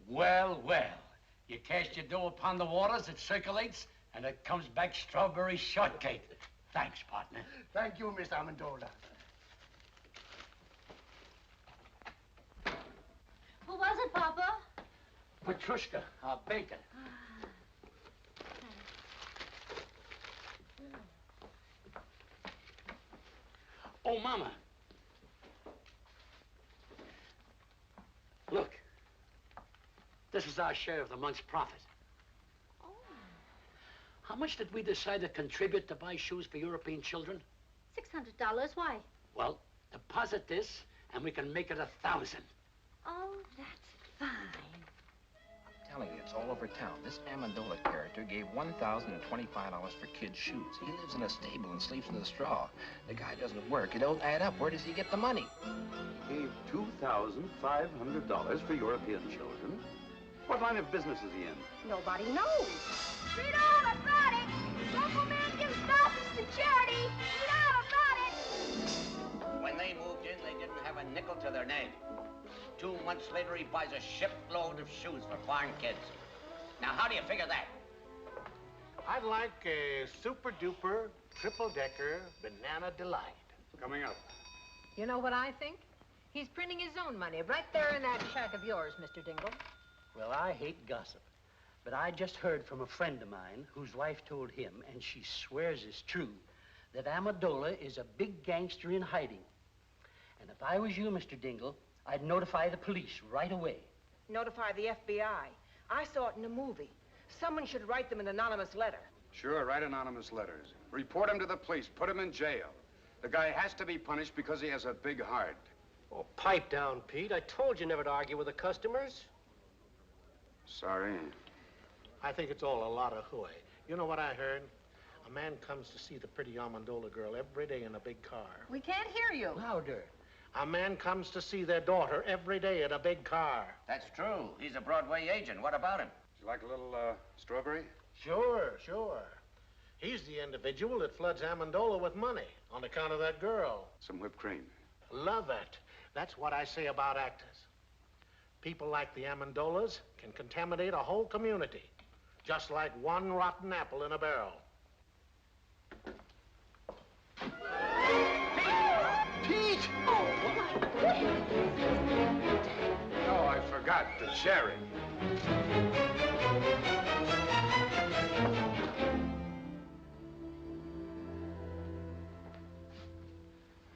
Well, well. You cast your dough upon the waters, it circulates, and it comes back strawberry shortcake. Thanks, partner. Thank you, Mr. Amendola. Who was it, Papa? Petrushka, our baker. Oh, Mama. Look. This is our share of the month's profit. Oh. How much did we decide to contribute to buy shoes for European children? $600. Why? Well, deposit this, and we can make it 1,000. Oh, that's fine. I'm telling you, it's all over town. This Amendola character gave $1,025 for kids' shoes. He lives in a stable and sleeps in the straw. The guy doesn't work. It don't add up. Where does he get the money? He gave $2,500 for European children. What line of business is he in? Nobody knows. Read all about it. Local man gives thousands to charity. Read all about it. When they moved in, they didn't have a nickel to their name. 2 months later, he buys a shipload of shoes for farm kids. Now, how do you figure that? I'd like a super-duper, triple-decker banana delight. Coming up. You know what I think? He's printing his own money right there in that shack of yours, Mr. Dingle. Well, I hate gossip, but I just heard from a friend of mine whose wife told him, and she swears it's true, that Amendola is a big gangster in hiding. And if I was you, Mr. Dingle, I'd notify the police right away. Notify the FBI. I saw it in a movie. Someone should write them an anonymous letter. Sure, write anonymous letters. Report him to the police. Put him in jail. The guy has to be punished because he has a big heart. Oh, pipe down, Pete. I told you never to argue with the customers. Sorry. I think it's all a lot of hooey. You know what I heard? A man comes to see the pretty Amendola girl every day in a big car. We can't hear you. Louder. A man comes to see their daughter every day in a big car. That's true. He's a Broadway agent. What about him? You like a little, strawberry? Sure, sure. He's the individual that floods Amendola with money on account of that girl. Some whipped cream. Love it. That's what I say about actors. People like the Amendolas can contaminate a whole community, just like one rotten apple in a barrel. Pete! Oh, I forgot the sherry.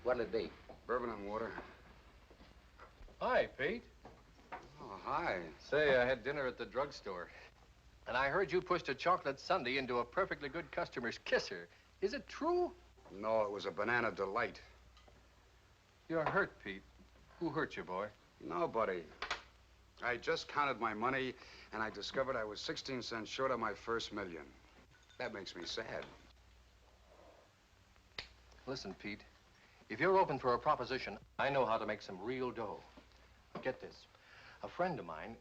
What'll it be? Bourbon and water. Hi, Pete. Oh, hi. Say, I had dinner at the drugstore, and I heard you pushed a chocolate sundae into a perfectly good customer's kisser. Is it true? No, it was a banana delight. You're hurt, Pete. Who hurt you, boy? Nobody. I just counted my money, and I discovered I was 16 cents short of my first million. That makes me sad. Listen, Pete, if you're open for a proposition, I know how to make some real dough. Get this. A friend of mine...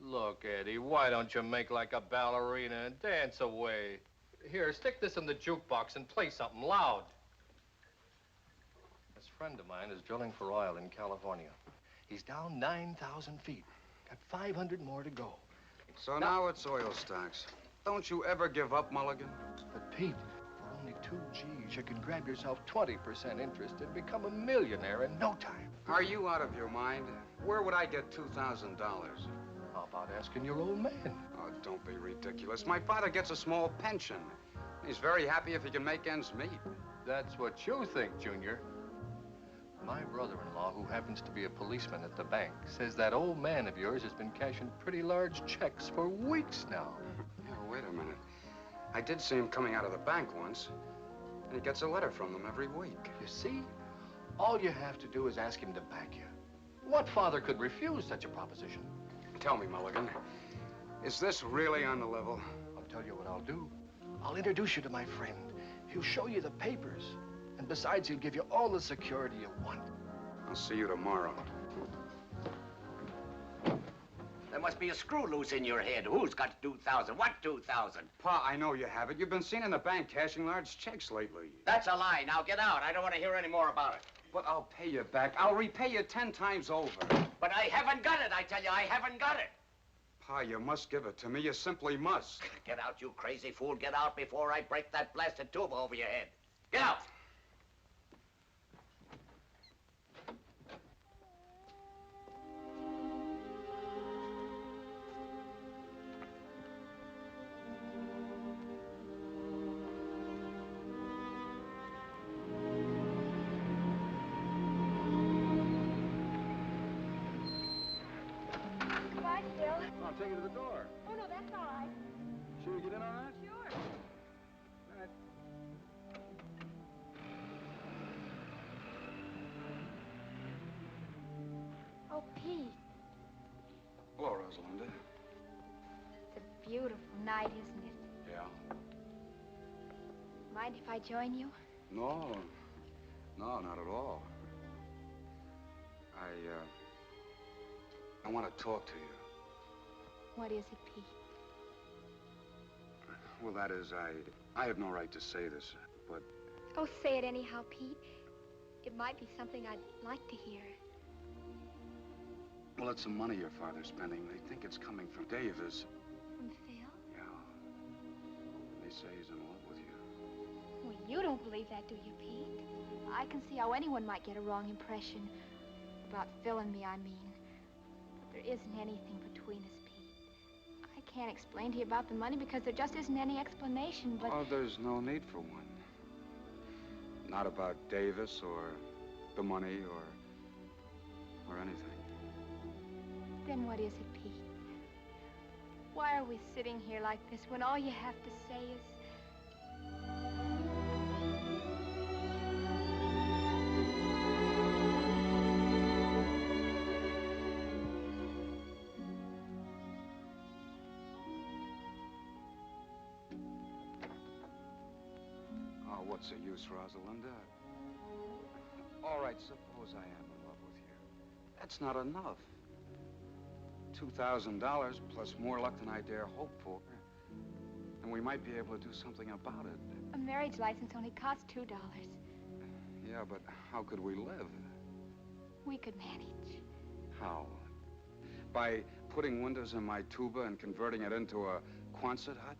Look, Eddie, why don't you make like a ballerina and dance away? Here, stick this in the jukebox and play something loud. This friend of mine is drilling for oil in California. He's down 9,000 feet. Got 500 more to go. So now it's oil stocks. Don't you ever give up, Mulligan? But, Pete, for only 2 G's, you can grab yourself 20% interest and become a millionaire in no time. Are you out of your mind? Where would I get $2,000? How about asking your old man? Oh, don't be ridiculous. My father gets a small pension. He's very happy if he can make ends meet. That's what you think, Junior. My brother-in-law, who happens to be a policeman at the bank, says that old man of yours has been cashing pretty large checks for weeks now. Yeah, wait a minute. I did see him coming out of the bank once, and he gets a letter from them every week. You see? All you have to do is ask him to back you. What father could refuse such a proposition? Tell me, Mulligan, is this really on the level? I'll tell you what I'll do. I'll introduce you to my friend. He'll show you the papers. And besides, he'll give you all the security you want. I'll see you tomorrow. There must be a screw loose in your head. Who's got 2,000? What 2,000? Pa, I know you have it. You've been seen in the bank cashing large checks lately. That's a lie. Now get out. I don't want to hear any more about it. But I'll pay you back. I'll repay you 10 times over. But I haven't got it, I tell you. I haven't got it. Pa, you must give it to me. You simply must. Get out, you crazy fool. Get out before I break that blasted tube over your head. Get out. I'll take you to the door. Oh, no, that's all right. Sure you get in all right? Sure. All right. Oh, Pete, Hello, Rosalinda. it's a beautiful night, isn't it? Yeah. Mind if I join you? No, not at all. I want to talk to you. What is it, Pete? Well, that is, I have no right to say this, but Oh, say it anyhow, Pete. It might be something I'd like to hear. well, it's some money your father's spending. They think it's coming from Davis. From Phil? Yeah. They say he's in love with you. Well, you don't believe that, do you, Pete? I can see how anyone might get a wrong impression. About Phil and me, I mean. But there isn't anything between us, Pete. I can't explain to you about the money because there just isn't any explanation, but... Oh, there's no need for one. Not about Davis or the money or anything. Then what is it, Pete? Why are we sitting here like this when all you have to say is... Oh, what's the use, Rosalinda? All right, suppose I am in love with you. That's not enough. $2,000 plus more luck than I dare hope for. And we might be able to do something about it. A marriage license only costs $2. Yeah, but how could we live? We could manage. How? By putting windows in my tuba and converting it into a Quonset hut?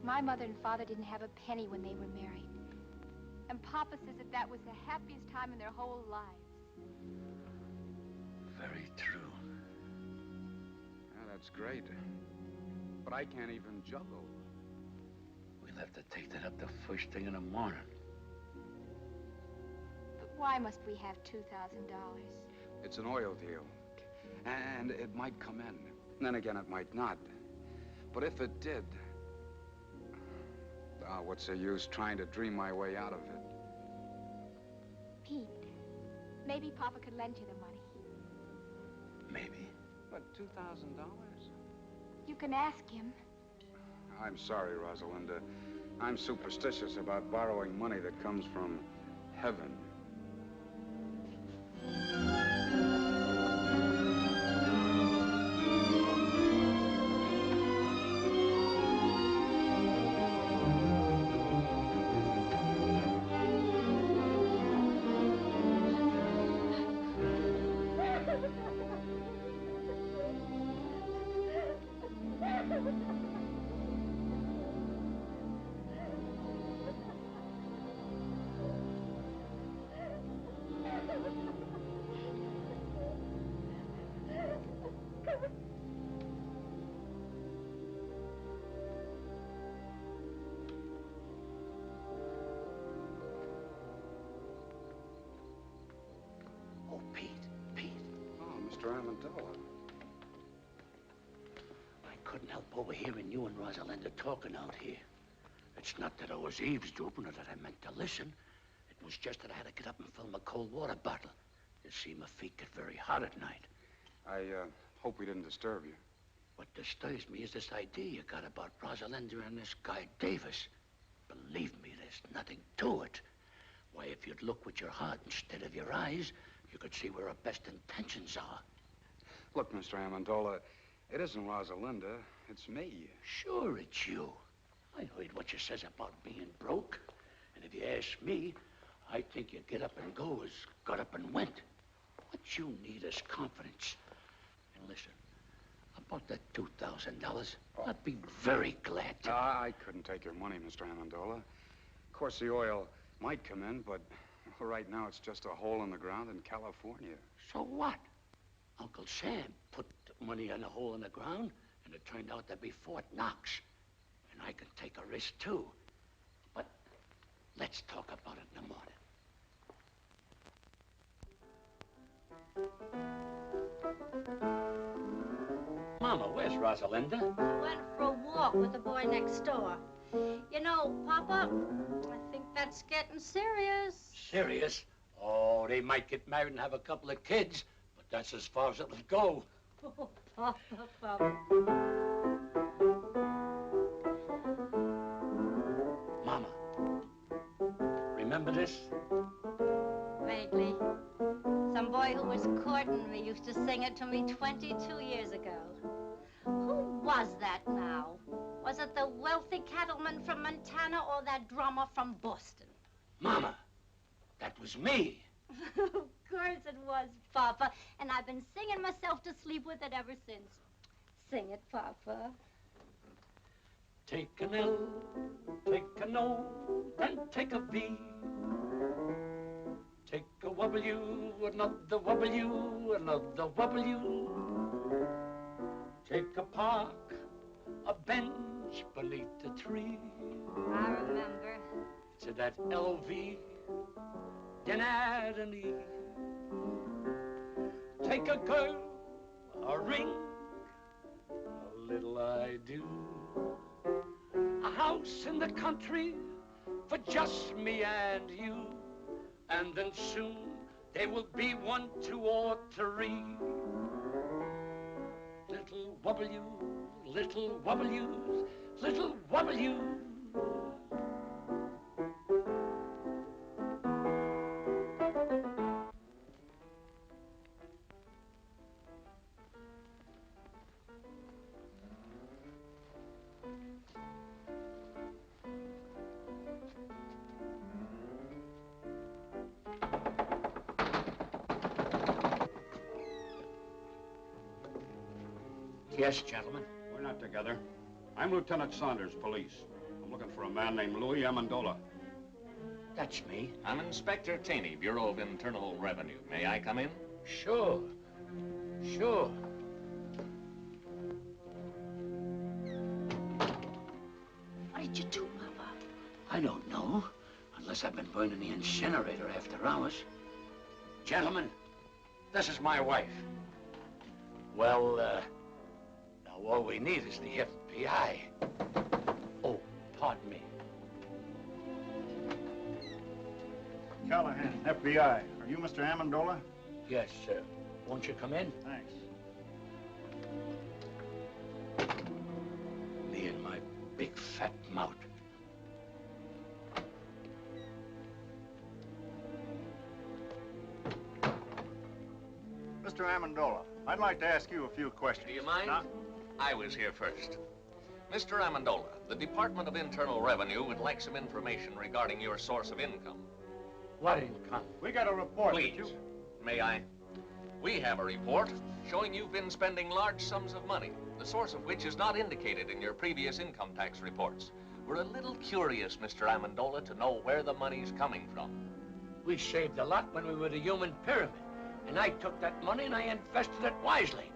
My mother and father didn't have a penny when they were married. And Papa says that that was the happiest time in their whole lives. Very true. Yeah, that's great. But I can't even juggle. We'll have to take that up the first thing in the morning. But why must we have $2,000? It's an oil deal. And it might come in. And then again, it might not. But if it did, what's the use trying to dream my way out of it? Pete, maybe Papa could lend you the money. Maybe. But $2,000? You can ask him. I'm sorry, Rosalinda. I'm superstitious about borrowing money that comes from heaven. Mr. Amendola. I couldn't help overhearing you and Rosalinda talking out here. It's not that I was eavesdropping or that I meant to listen. It was just that I had to get up and fill my cold water bottle. You see, my feet get very hot at night. I hope we didn't disturb you. What disturbs me is this idea you got about Rosalinda and this guy Davis. Believe me, there's nothing to it. Why, if you'd look with your heart instead of your eyes, you could see where our best intentions are. Look, Mr. Amendola, it isn't Rosalinda, it's me. Sure, it's you. I heard what you says about being broke. And if you ask me, I think you get up and go as got up and went. What you need is confidence. And listen, about that $2,000, I'd be very glad to. I couldn't take your money, Mr. Amendola. Of course, the oil might come in, but right now it's just a hole in the ground in California. So what? Uncle Sam put money in a hole in the ground, and it turned out to be Fort Knox. And I can take a risk, too. But let's talk about it in the morning. Mama, where's Rosalinda? She went for a walk with the boy next door. You know, Papa, I think that's getting serious. Serious? Oh, they might get married and have a couple of kids, but that's as far as it'll go. Oh, Papa. Mama, remember this? Vaguely. Some boy who was courting me used to sing it to me 22 years ago. Who was that now? Was it the wealthy cattleman from Montana or that drummer from Boston? Mama, that was me. Of course it was, Papa. And I've been singing myself to sleep with it ever since. Sing it, Papa. Take an L, take an O, and take a V. Take a W, another W, another W. Take a park, a bench beneath the tree. I remember. To that LV, then add an E. Take a girl, a ring, a little I do. A house in the country for just me and you. And then soon there will be 1, 2, or 3. Little W, little W's, little W. Yes, gentlemen. We're not together. I'm Lieutenant Saunders, police. I'm looking for a man named Louis Amendola. That's me. I'm Inspector Taney, Bureau of Internal Revenue. May I come in? Sure. Sure. What did you do, Papa? I don't know, unless I've been burning the incinerator after hours. Gentlemen, this is my wife. Well, now all we need is the FBI. Oh, pardon me. Callahan, FBI. Are you Mr. Amendola? Yes, sir. Won't you come in? Thanks. Me and my big fat mouth. Mr. Amendola, I'd like to ask you a few questions. Do you mind? Now, I was here first. Mr. Amendola, the Department of Internal Revenue would like some information regarding your source of income. What income? we got a report. that Please, may I? We have a report showing you've been spending large sums of money, the source of which is not indicated in your previous income tax reports. We're a little curious, Mr. Amendola, to know where the money's coming from. We saved a lot when we were the human pyramid, and I took that money and I invested it wisely.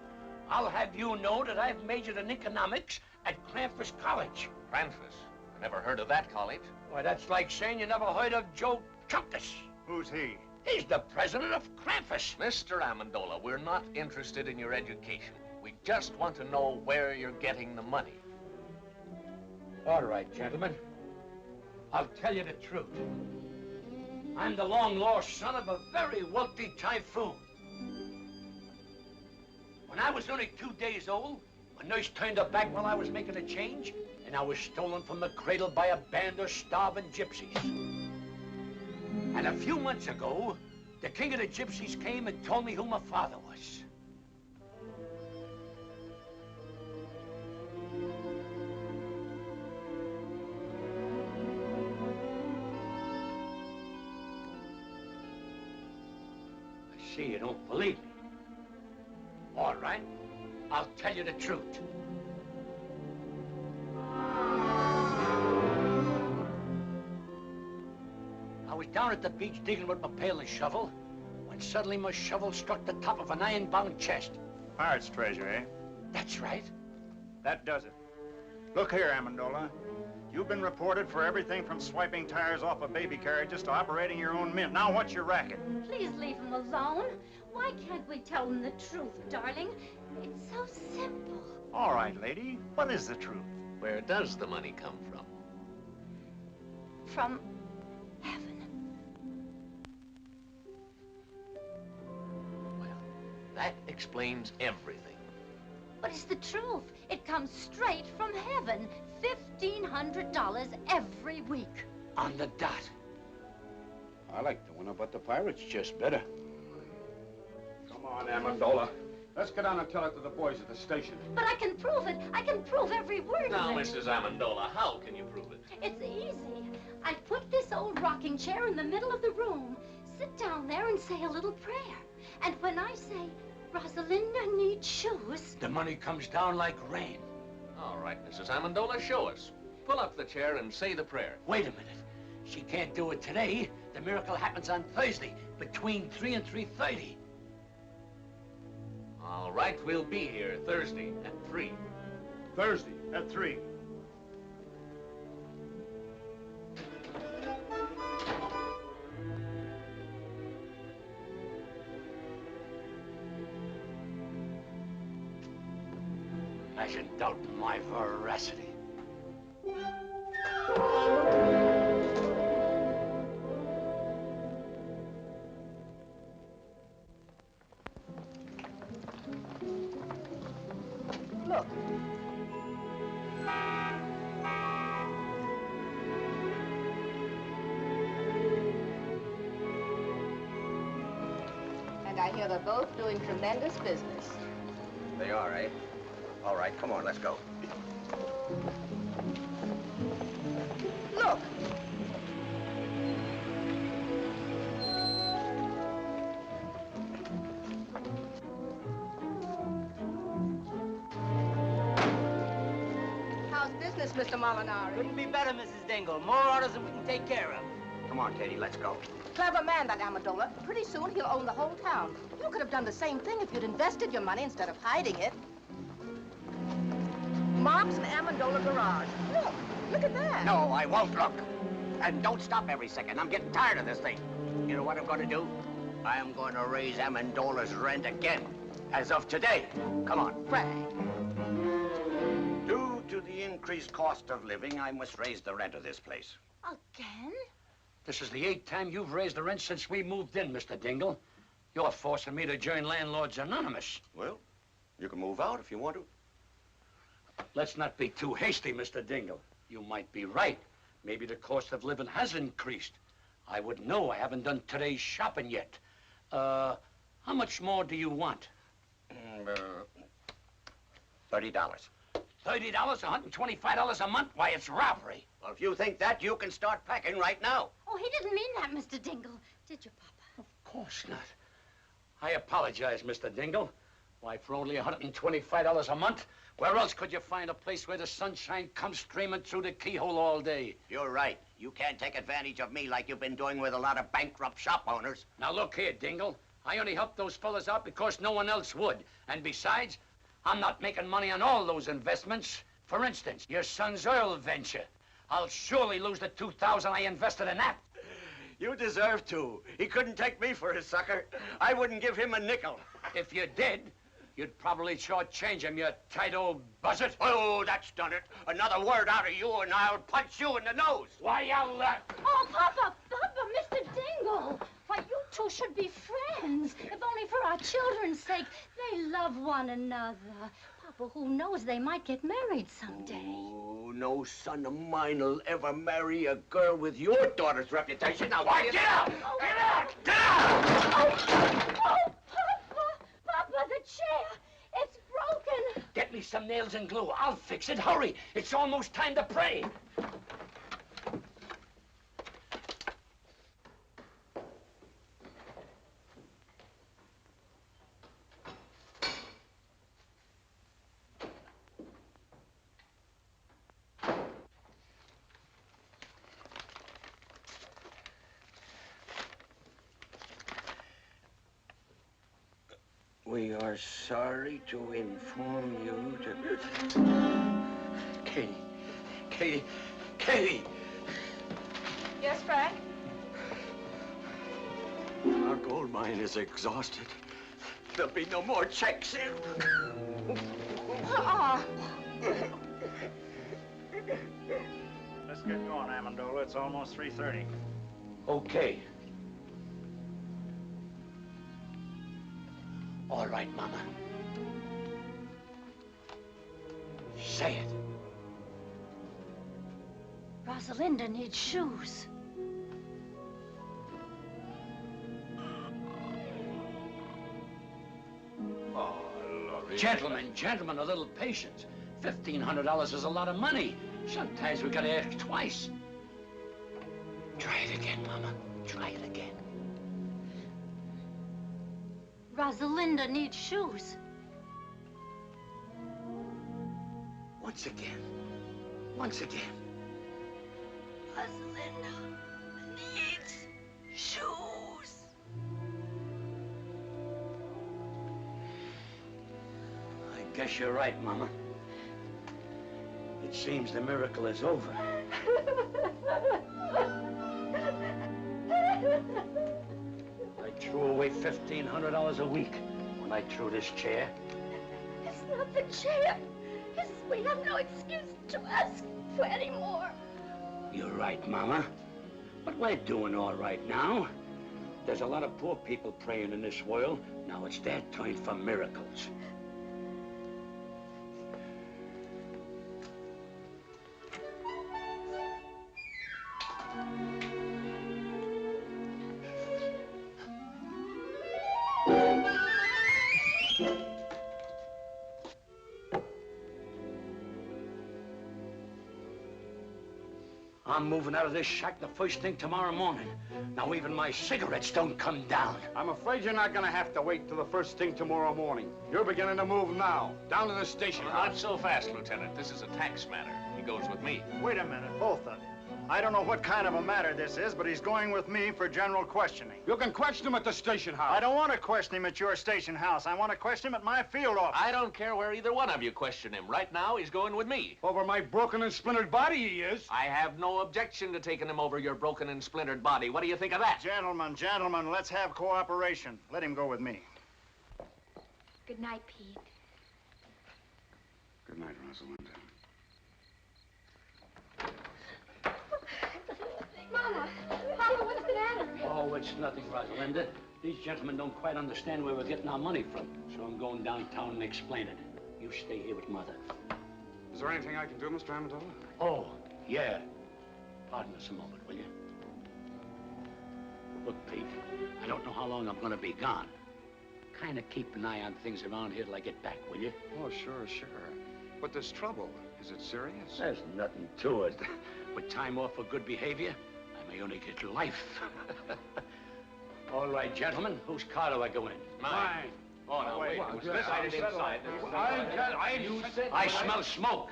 I'll have you know that I've majored in economics at Krampus College. Krampus? I never heard of that college. Why, that's like saying you never heard of Joe Chunkus. Who's he? He's the president of Krampus. Mr. Amendola, we're not interested in your education. We just want to know where you're getting the money. All right, gentlemen. I'll tell you the truth. I'm the long-lost son of a very wealthy typhoon. When I was only 2 days old, a nurse turned her back while I was making a change, and I was stolen from the cradle by a band of starving gypsies. And a few months ago, the king of the gypsies came and told me who my father was. I see you don't believe me. All right, I'll tell you the truth. I was down at the beach digging with my pail and shovel when suddenly my shovel struck the top of an iron-bound chest. Pirate's treasure, eh? That's right. That does it. Look here, Amendola. You've been reported for everything from swiping tires off of baby carriages to operating your own mint. Now, what's your racket? Please leave him alone. Why can't we tell him the truth, darling? It's so simple. All right, lady. What is the truth? Where does the money come from? From heaven. That explains everything. But it's the truth. It comes straight from heaven. $1,500 every week. On the dot. I like the one about the pirates just better. Come on, Amendola. Let's get down and tell it to the boys at the station. But I can prove it. I can prove every word Now, of it. Mrs. Amendola, how can you prove it? It's easy. I put this old rocking chair in the middle of the room, sit down there and say a little prayer. And when I say, Rosalinda needs shoes, The money comes down like rain. All right, Mrs. Amendola, show us. Pull up the chair and say the prayer. Wait a minute. She can't do it today. The miracle happens on Thursday, between 3 and 3:30. All right, we'll be here Thursday at 3. Thursday at 3. Imagine doubting my veracity. Look. And I hear they're both doing tremendous business. They are, eh? All right, come on, let's go. Look. business, Mr. Molinari. Couldn't be better, Mrs. Dingle. More orders than we can take care of. Come on, Katie, let's go. Clever man, that Amendola. Pretty soon he'll own the whole town. You could have done the same thing if you'd invested your money instead of hiding it. Mark's an Amendola garage. Look at that. No, I won't look. And don't stop every second. I'm getting tired of this thing. You know what I'm going to do? I'm going to raise Amendola's rent again. As of today. Come on. Frank. Due to the increased cost of living, I must raise the rent of this place. Again? This is the 8th time you've raised the rent since we moved in, Mr. Dingle. You're forcing me to join Landlords Anonymous. Well, you can move out if you want to. Let's not be too hasty, Mr. Dingle. You might be right. Maybe the cost of living has increased. I wouldn't know. I haven't done today's shopping yet. How much more do you want? $30. $30? $125 a month? Why, it's robbery. Well, if you think that, you can start packing right now. Oh, he didn't mean that, Mr. Dingle. Did you, Papa? Of course not. I apologize, Mr. Dingle. Why, for only $125 a month, where else could you find a place where the sunshine comes streaming through the keyhole all day? You're right. You can't take advantage of me like you've been doing with a lot of bankrupt shop owners. Now, look here, Dingle. I only helped those fellas out because no one else would. And besides, I'm not making money on all those investments. For instance, your son's oil venture. I'll surely lose the $2,000 I invested in that. You deserve to. He couldn't take me for his sucker. I wouldn't give him a nickel. If you did, you'd probably shortchange him, you tight old buzzard. Oh, that's done it. Another word out of you and I'll punch you in the nose. Why, I'll... Oh, Papa, Mr. Dingle. Why, you two should be friends. If only for our children's sake. They love one another. Papa, who knows, they might get married someday. Oh, no son of mine will ever marry a girl with your daughter's reputation. Now, why, get out! Oh. Get out! Get out! Oh, Papa, the chair. It's broken. Get me some nails and glue. I'll fix it. Hurry. It's almost time to pray. We are sorry to inform you to... Katie! Yes, Frank? Our gold mine is exhausted. There'll be no more checks in. Let's get going, Amendola. It's almost 3:30. Okay. All right, Mama. Say it. Rosalinda needs shoes. Oh, Laurie. Gentlemen, a little patience. $1,500 is a lot of money. Sometimes we gotta ask twice. Try it again, Mama. Try it again. Rosalinda needs shoes. Once again. Once again. Rosalinda needs shoes. I guess you're right, Mama. It seems the miracle is over. I threw away $1,500 a week when I threw this chair. It's not the chair. We have no excuse to ask for any more. You're right, Mama. But we're doing all right now. There's a lot of poor people praying in this world. Now it's their turn for miracles. I'm moving out of this shack the first thing tomorrow morning. Now even my cigarettes don't come down. I'm afraid you're not gonna have to wait till the first thing tomorrow morning. You're beginning to move now, down to the station. Not so fast, Lieutenant. This is a tax matter. goes with me. Wait a minute, both of you. I don't know what kind of a matter this is, but he's going with me for general questioning. You can question him at the station house. I don't want to question him at your station house. I want to question him at my field office. I don't care where either one of you question him. Right now, he's going with me. Over my broken and splintered body, he is. I have no objection to taking him over your broken and splintered body. What do you think of that? Gentlemen, let's have cooperation. Let him go with me. Good night, Pete. Good night, Rosalinda. Mama, Papa, what's the matter? Oh, it's nothing, Rosalinda. These gentlemen don't quite understand where we're getting our money from, so I'm going downtown and explain it. You stay here with Mother. Is there anything I can do, Mr. Amendola? Oh, yeah. Pardon us a moment, will you? Look, Pete, I don't know how long I'm gonna be gone. Kind of keep an eye on things around here till I get back, will you? Oh, sure. But there's trouble. Is it serious? There's nothing to it. With time off for good behavior, I may only get life. All right, gentlemen, whose car do I go in? Mine. Oh, no, wait. Decided inside. I smell smoke.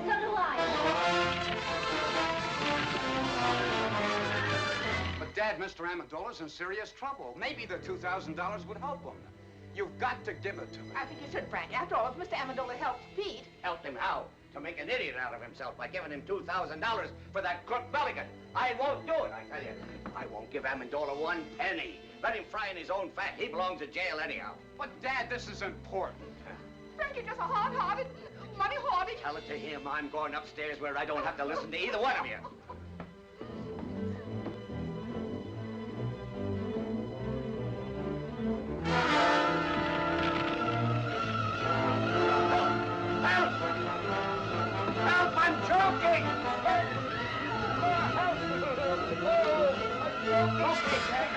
So do I. But, Dad, Mr. Amendola's in serious trouble. Maybe the $2,000 would help him. You've got to give it to me. I think you should, Frank. After all, if Mr. Amendola helped Pete... Helped him how? To make an idiot out of himself by giving him $2,000 for that crook Belligan. I won't do it, I tell you. I won't give Amendola 1 penny. Let him fry in his own fat. He belongs in jail anyhow. But, Dad, this is important. Frank, you're just a hard-hearted, money-hoarding... Tell it to him. I'm going upstairs where I don't have to listen to either one of you. Help! I'm choking! Okay, Dad.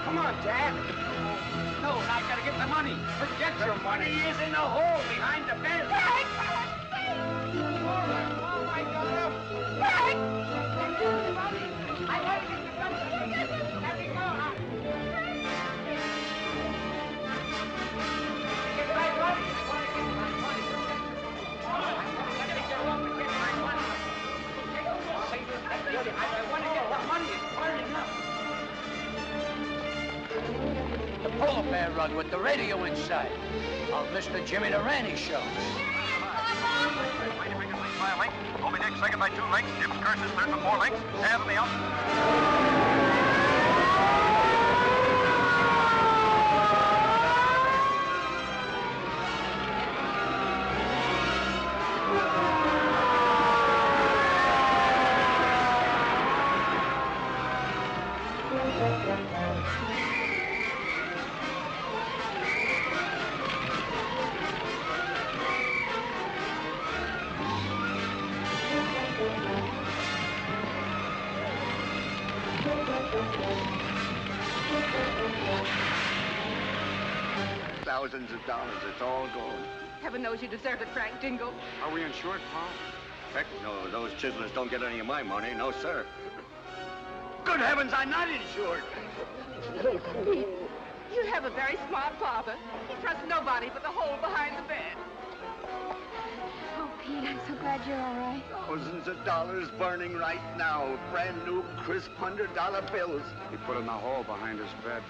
Come on, Dad. No, I gotta get the money. Forget your money. He is in the hole behind the bed. Frank! Oh, my God. Frank! I want to get the money. Let me go. Get my money. I want to get my money. I'm going to get up and get my money. I want to get the money. It's burning up. The polar bear rug with the radio inside. Of Mr. Jimmy Durante show. Lady Fingers leads by a length. Moby Dick second by 2 lengths. Jim's Curses third by 4 lengths. And the out. Thousands of dollars. It's all gone. Heaven knows you deserved it, Frank Dingle. Are we insured, Pa? Heck no, those chiselers don't get any of my money. No, sir. Good heavens, I'm not insured. Pete, you have a very smart father. He trusts nobody but the hole behind the bed. Oh, Pete, I'm so glad you're all right. Thousands of dollars burning right now. Brand new, crisp $100 bills. He put in the hole behind his bed.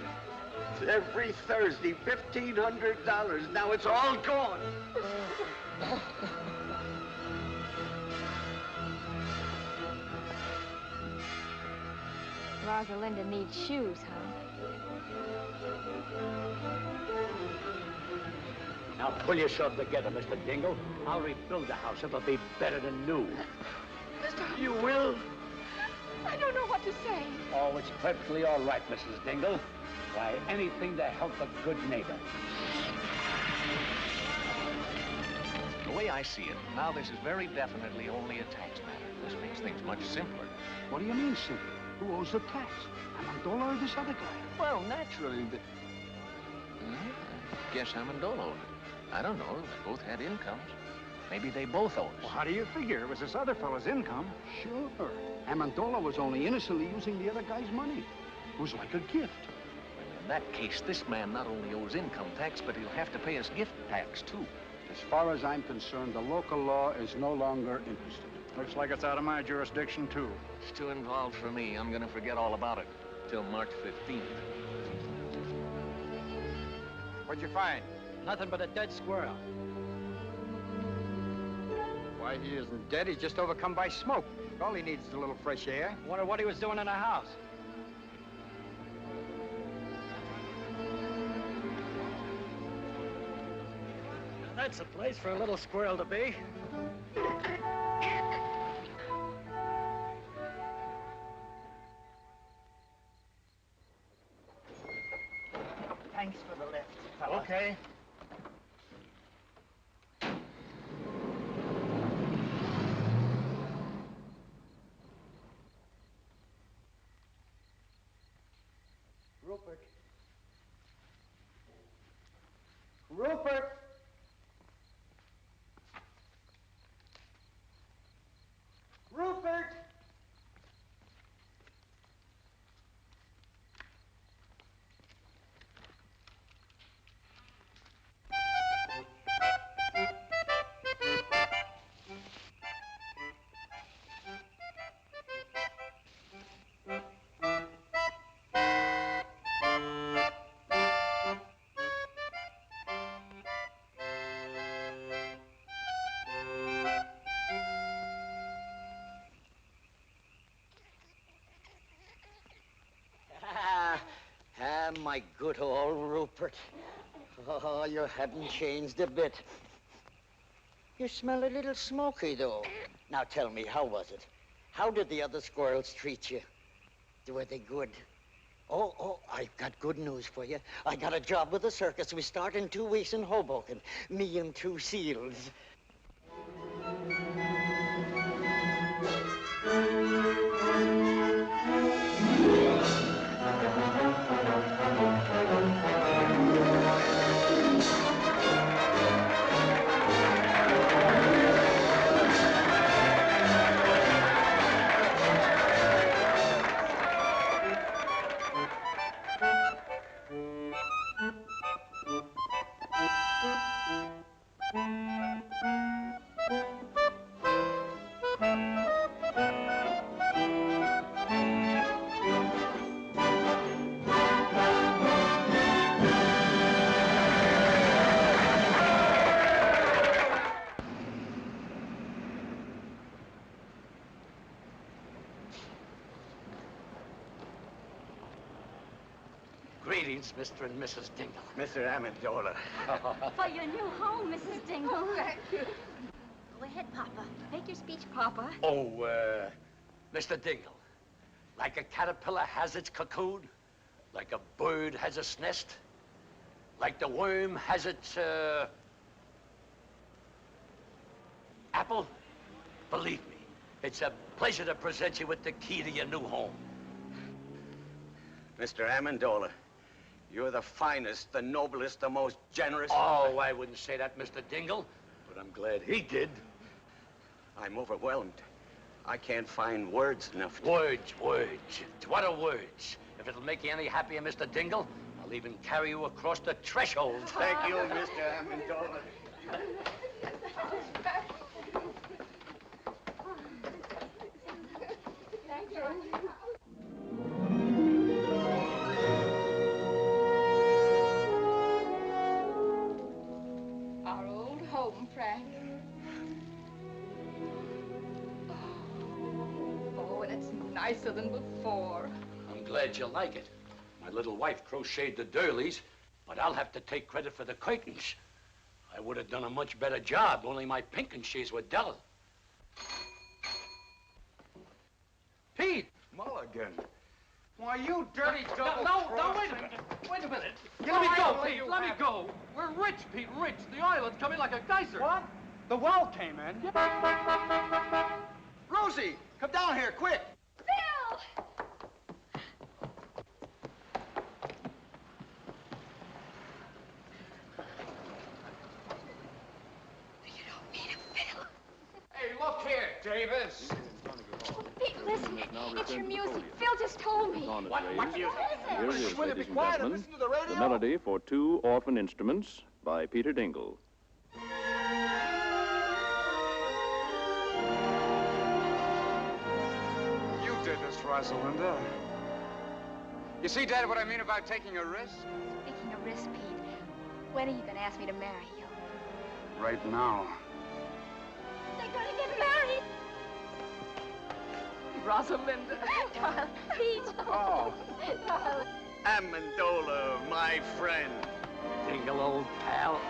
Every Thursday, $1,500. Now it's all gone. Rosalinda needs shoes, huh? Now pull yourself together, Mr. Dingle. I'll rebuild the house. It'll be better than new. You will? I don't know what to say. Oh, it's perfectly all right, Mrs. Dingle. Why, anything to help a good neighbor. The way I see it, now this is very definitely only a tax matter. This makes things much simpler. What do you mean, simple? Who owes the tax? Amendola or this other guy? Well, naturally, I guess Amendola owed it. I don't know. They both had incomes. Maybe they both owe us. Well, how do you figure? It was this other fellow's income. Sure. Amendola was only innocently using the other guy's money. It was like a gift. In that case, this man not only owes income tax, but he'll have to pay us gift tax, too. As far as I'm concerned, the local law is no longer interested. Looks like it's out of my jurisdiction, too. It's too involved for me. I'm gonna forget all about it till March 15th. What'd you find? Nothing but a dead squirrel. Why, he isn't dead. He's just overcome by smoke. All he needs is a little fresh air. Wonder what he was doing in the house. That's a place for a little squirrel to be. Thanks for the lift, fella. Okay. Rupert. Rupert! Rupert! My good old Rupert. Oh, you haven't changed a bit. You smell a little smoky, though. Now tell me, how was it? How did the other squirrels treat you? Were they good? Oh, I've got good news for you. I got a job with the circus. We start in 2 weeks in Hoboken. Me and 2 seals. Greetings, Mr. and Mrs. Dingle. Mr. Amendola. For your new home, Mrs. Dingle. Thank you. Go ahead, Papa. Make your speech, Papa. Oh, Mr. Dingle, like a caterpillar has its cocoon, like a bird has its nest, like the worm has its, apple, believe me, it's a pleasure to present you with the key to your new home. Mr. Amendola, you're the finest, the noblest, the most generous... Oh, I wouldn't say that, Mr. Dingle, but I'm glad he did. I'm overwhelmed. I can't find words enough to... Words. What are words? If it'll make you any happier, Mr. Dingle, I'll even carry you across the threshold. Thank you, Mr. Amendola. Thank you. Our old home, Frank. Oh, and it's nicer than before. I'm glad you like it. My little wife crocheted the doilies, but I'll have to take credit for the curtains. I would have done a much better job, only my pinking sheets were dull. Pete! Mulligan. Why, you dirty double No, wait a minute. Wait a minute. Let me go, Pete. Let me go. We're rich, Pete, rich. The island's coming like a geyser. What? The well came in. Rosie, come down here, quick. Phil! Hey, look here, Davis. Oh, Pete, listen. It's your music. Phil just told me. What music? Here it is, Will you ladies be and quiet and gentlemen, listen to the radio? the melody for 2 orphan instruments by Peter Dingle. Rosalinda. You see, Dad, what I mean about taking a risk? Speaking of risk, Pete, when are you going to ask me to marry you? Right now. They're going to get married. Rosalinda. Darling, Pete. Oh. Darling. Amendola, my friend. Dingle, old pal.